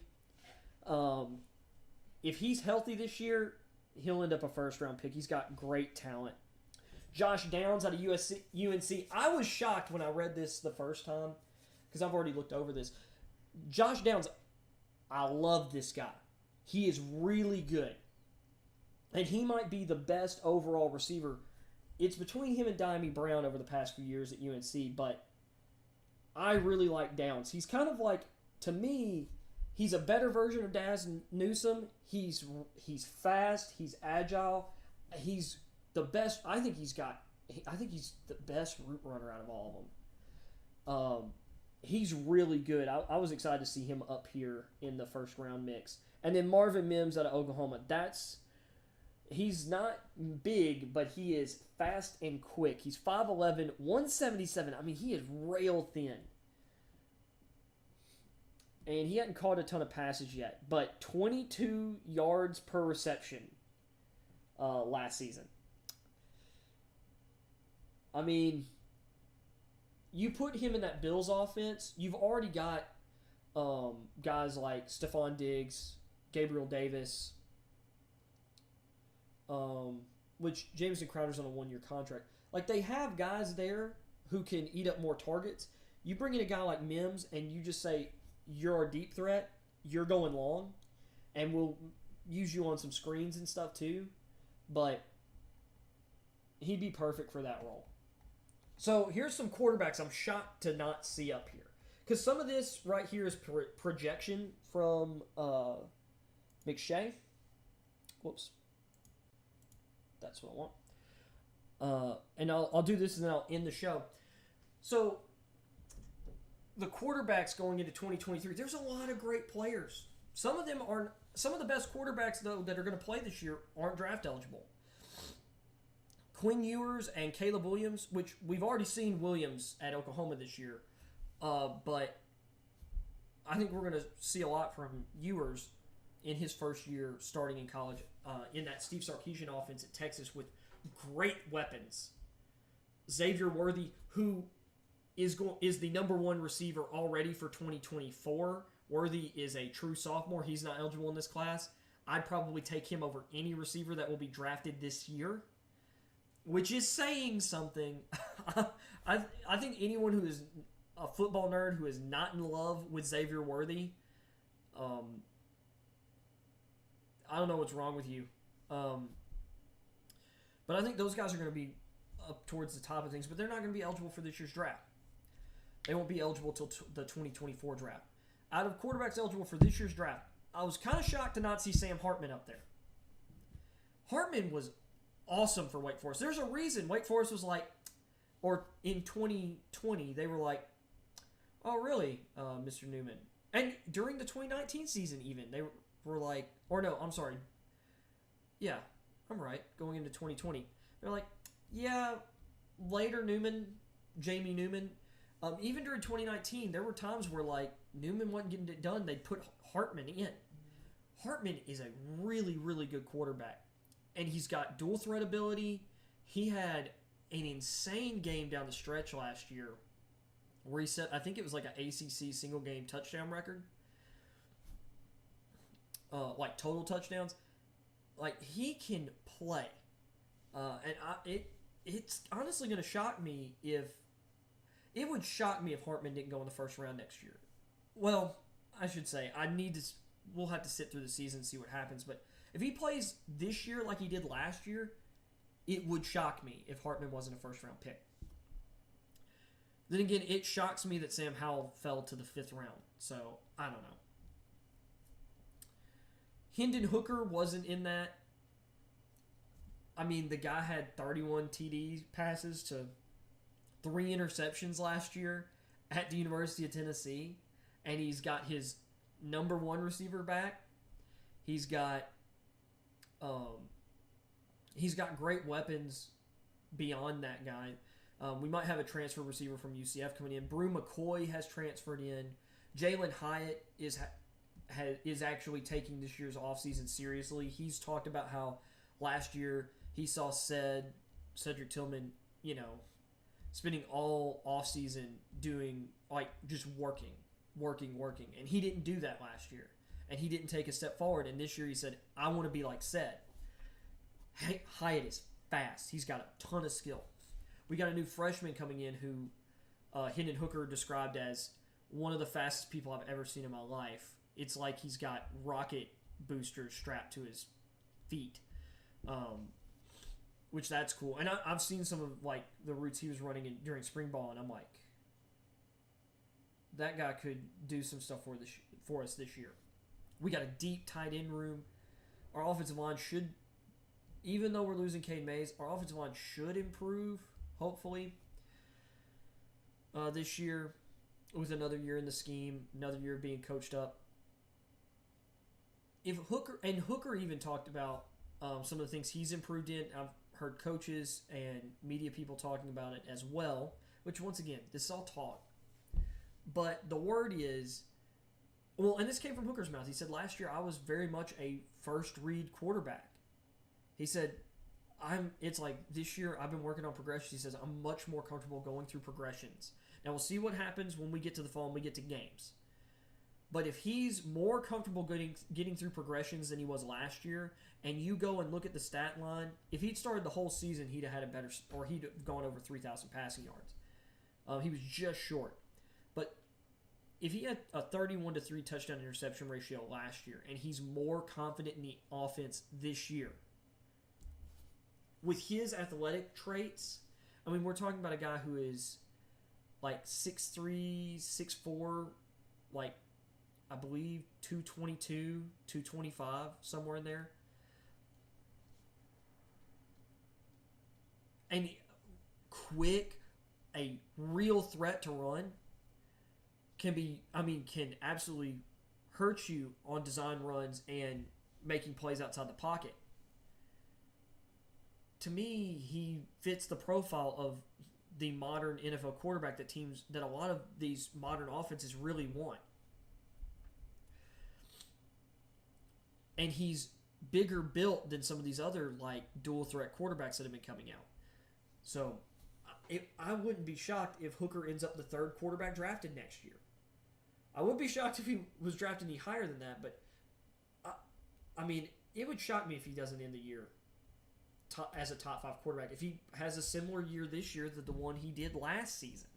If he's healthy this year, he'll end up a first-round pick. He's got great talent. Josh Downs out of UNC. I was shocked when I read this the first time because I've already looked over this. Josh Downs, I love this guy. He is really good. And he might be the best overall receiver. It's between him and Diami Brown over the past few years at UNC, but I really like Downs. He's kind of like, to me, he's a better version of Daz Newsome. He's fast. He's agile. He's the best. I think he's the best route runner out of all of them. He's really good. I was excited to see him up here in the first round mix. And then Marvin Mims out of Oklahoma. He's not big, but he is fast and quick. He's 5'11", 177. I mean, he is rail thin. And he hadn't caught a ton of passes yet, but 22 yards per reception last season. I mean, you put him in that Bills offense, you've already got guys like Stephon Diggs, Gabriel Davis, which Jameson Crowder's on a 1-year contract. Like, they have guys there who can eat up more targets. You bring in a guy like Mims and you just say, you're our deep threat, you're going long, and we'll use you on some screens and stuff too, but he'd be perfect for that role. So here's some quarterbacks I'm shocked to not see up here. Because some of this right here is projection from McShay. Whoops. That's what I want. And I'll do this and then I'll end the show. So the quarterbacks going into 2023, there's a lot of great players. Some of the best quarterbacks, though, that are going to play this year aren't draft eligible. Quinn Ewers and Caleb Williams, which we've already seen Williams at Oklahoma this year, but I think we're going to see a lot from Ewers in his first year starting in college in that Steve Sarkisian offense at Texas with great weapons. Xavier Worthy, who is the number one receiver already for 2024. Worthy is a true sophomore. He's not eligible in this class. I'd probably take him over any receiver that will be drafted this year, which is saying something. I think anyone who is a football nerd who is not in love with Xavier Worthy, I don't know what's wrong with you. But I think those guys are going to be up towards the top of things, but they're not going to be eligible for this year's draft. They won't be eligible until the 2024 draft. Out of quarterbacks eligible for this year's draft, I was kind of shocked to not see Sam Hartman up there. Hartman was awesome for Wake Forest. There's a reason Wake Forest was like, or in 2020, they were like, oh, really, Mr. Newman? And during the 2019 season even, they were like, or no, I'm sorry. Yeah, I'm right. Going into 2020. They're like, yeah, later Newman, Jamie Newman. Even during 2019, there were times where, like, Newman wasn't getting it done. They'd put Hartman in. Hartman is a really, really good quarterback. And he's got dual threat ability. He had an insane game down the stretch last year where he set, I think it was like an ACC single game touchdown record. Like total touchdowns. Like, he can play. And it's honestly going to shock me if... It would shock me if Hartman didn't go in the first round next year. Well, I should say, we'll have to sit through the season and see what happens. But if he plays this year like he did last year, it would shock me if Hartman wasn't a first-round pick. Then again, it shocks me that Sam Howell fell to the 5th round. So, I don't know. Hendon Hooker wasn't in that. I mean, the guy had 31 TD passes to 3 interceptions last year at the University of Tennessee, and he's got his number 1 receiver back. He's got great weapons beyond that guy. We might have a transfer receiver from UCF coming in. Brew McCoy has transferred in. Jalen Hyatt is actually taking this year's offseason seriously. He's talked about how last year he saw Cedric Tillman, spending all offseason doing, just working. And he didn't do that last year. And he didn't take a step forward. And this year he said, I want to be like Ced. Hyatt is fast. He's got a ton of skill. We got a new freshman coming in who Hendon Hooker described as one of the fastest people I've ever seen in my life. It's like he's got rocket boosters strapped to his feet, which that's cool. And I've seen some of the routes he was running during spring ball, and I'm like, that guy could do some stuff for us this year. We got a deep tight end room. Our offensive line should, even though we're losing Cade Mays, our offensive line should improve, hopefully, this year with another year in the scheme, another year being coached up. If Hooker even talked about some of the things he's improved in. I've heard coaches and media people talking about it as well, which once again, this is all talk. But the word is, and this came from Hooker's mouth. He said, last year I was very much a first read quarterback. He said, it's like this year I've been working on progressions. He says, I'm much more comfortable going through progressions. Now we'll see what happens when we get to the fall and we get to games. But if he's more comfortable getting through progressions than he was last year, and you go and look at the stat line, if he'd started the whole season, he'd have had he'd have gone over 3,000 passing yards. He was just short. But if he had a 31-3 touchdown interception ratio last year, and he's more confident in the offense this year, with his athletic traits, I mean, we're talking about a guy who is like 6'3", 6'4", like, I believe 222, 225, somewhere in there. And quick, a real threat to run can absolutely hurt you on design runs and making plays outside the pocket. To me, he fits the profile of the modern NFL quarterback that a lot of these modern offenses really want. And he's bigger built than some of these other dual threat quarterbacks that have been coming out. So I wouldn't be shocked if Hooker ends up the third quarterback drafted next year. I would be shocked if he was drafted any higher than that, but I mean, it would shock me if he doesn't end the year as a top 5 quarterback. If he has a similar year this year to the one he did last season.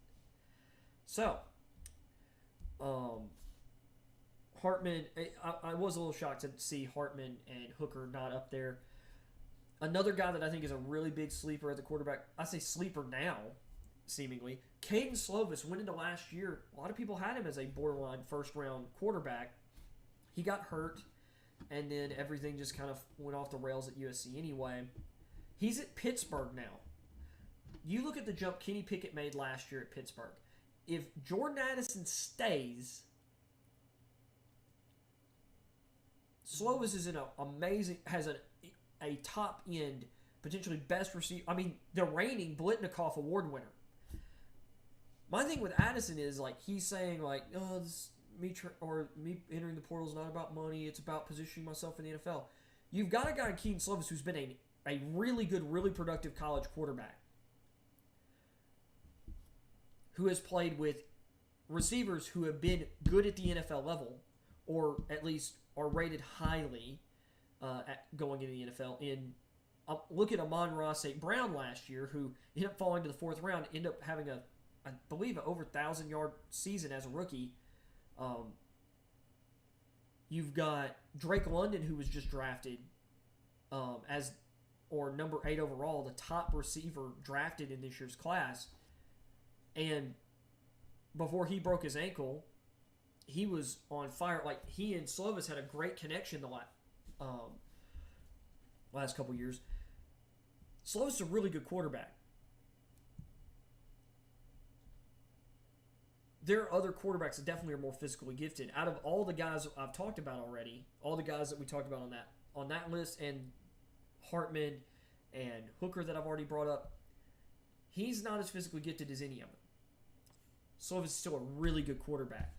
So, Hartman, I was a little shocked to see Hartman and Hooker not up there. Another guy that I think is a really big sleeper at the quarterback, I say sleeper now, seemingly, Caden Slovis went into last year. A lot of people had him as a borderline first-round quarterback. He got hurt, and then everything just kind of went off the rails at USC anyway. He's at Pittsburgh now. You look at the jump Kenny Pickett made last year at Pittsburgh. If Jordan Addison stays, Slovis is has a top end, potentially best receiver. I mean, the reigning Blitnikoff Award winner. My thing with Addison is he's saying me entering the portal is not about money. It's about positioning myself in the NFL. You've got a guy in Keaton Slovis who's been a really good, really productive college quarterback who has played with receivers who have been good at the NFL level, or at least are rated highly at going into the NFL. Look at Amon-Ra St. Brown last year, who ended up falling to the 4th round, ended up having I believe, an over 1,000-yard season as a rookie. You've got Drake London, who was just drafted number 8 overall, the top receiver drafted in this year's class. And before he broke his ankle, he was on fire. He and Slovis had a great connection last couple years. Slovis a really good quarterback. There are other quarterbacks that definitely are more physically gifted. Out of all the guys I've talked about already, all the guys that we talked about on that list, and Hartman and Hooker that I've already brought up, he's not as physically gifted as any of them. Slovis is still a really good quarterback,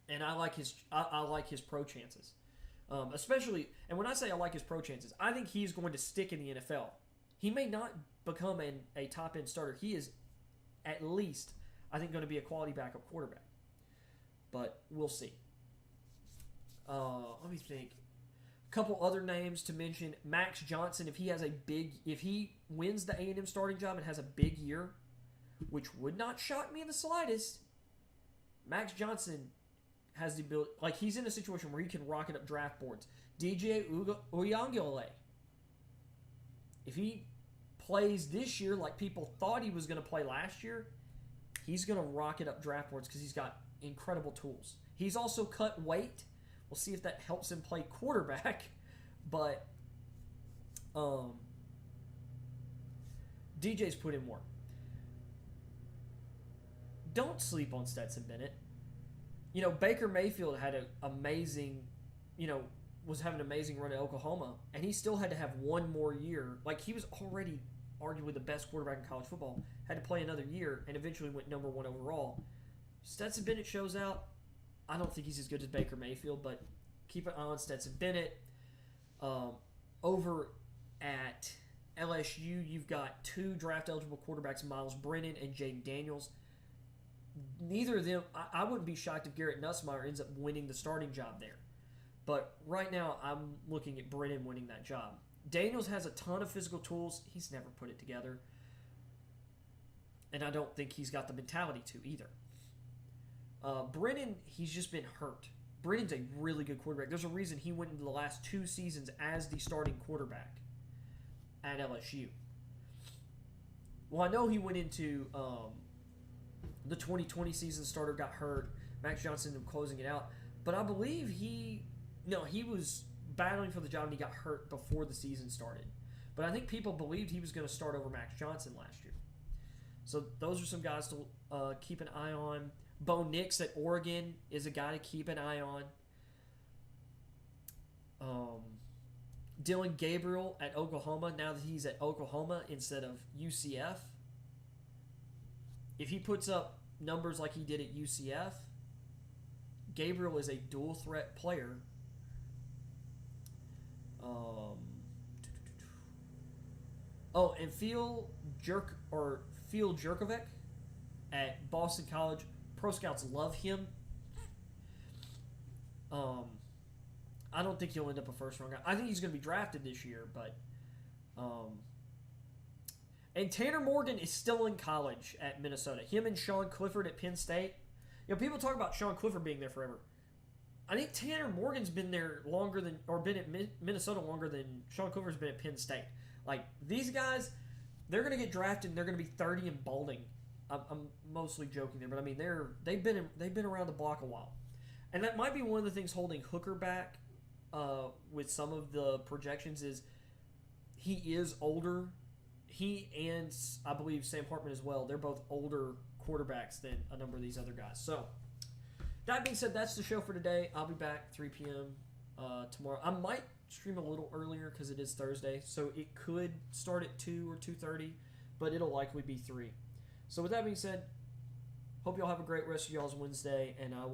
and I like his pro chances, especially. And when I say I like his pro chances, I think he's going to stick in the NFL. He may not become a top end starter. He is at least, I think, going to be a quality backup quarterback, but we'll see. Let me think. A couple other names to mention: Max Johnson. If he wins the A&M starting job and has a big year, which would not shock me in the slightest, Max Johnson has the ability. Like, he's in a situation where he can rocket up draft boards. DJ Uyangale. If he plays this year like people thought he was going to play last year, he's going to rocket up draft boards because he's got incredible tools. He's also cut weight. We'll see if that helps him play quarterback. But DJ's put in work. Don't sleep on Stetson Bennett. You know, Baker Mayfield had an amazing, was having an amazing run at Oklahoma, and he still had to have one more year. Like, he was already arguably the best quarterback in college football, had to play another year, and eventually went number 1 overall. Stetson Bennett shows out. I don't think he's as good as Baker Mayfield, but keep an eye on Stetson Bennett. Over at LSU, you've got 2 draft-eligible quarterbacks, Miles Brennan and Jaden Daniels. Neither of them, I wouldn't be shocked if Garrett Nussmeier ends up winning the starting job there. But right now, I'm looking at Brennan winning that job. Daniels has a ton of physical tools. He's never put it together. And I don't think he's got the mentality to either. Brennan, he's just been hurt. Brennan's a really good quarterback. There's a reason he went into the last 2 seasons as the starting quarterback at LSU. Well, I know he went into the 2020 season, starter got hurt. Max Johnson closing it out. But I believe he was battling for the job and he got hurt before the season started. But I think people believed he was going to start over Max Johnson last year. So those are some guys to keep an eye on. Bo Nix at Oregon is a guy to keep an eye on. Dylan Gabriel at Oklahoma, now that he's at Oklahoma instead of UCF. If he puts up numbers like he did at UCF, Gabriel is a dual threat player. And Phil Jerkovic at Boston College. Pro Scouts love him. I don't think he'll end up a first-round guy. I think he's going to be drafted this year, but and Tanner Morgan is still in college at Minnesota. Him and Sean Clifford at Penn State. You know, people talk about Sean Clifford being there forever. I think Tanner Morgan's been there longer than, or been at Minnesota longer than Sean Clifford's been at Penn State. Like, these guys, they're going to get drafted and they're going to be 30 and balding. I'm mostly joking there, but I mean they've been around the block a while, and that might be one of the things holding Hooker back with some of the projections is he is older. He and I believe Sam Hartman as well. They're both older quarterbacks than a number of these other guys. So that being said, that's the show for today. I'll be back 3 p.m. Tomorrow. I might stream a little earlier because it is Thursday, so it could start at 2 or 2:30, but it'll likely be 3. So with that being said, hope y'all have a great rest of y'all's Wednesday, and I will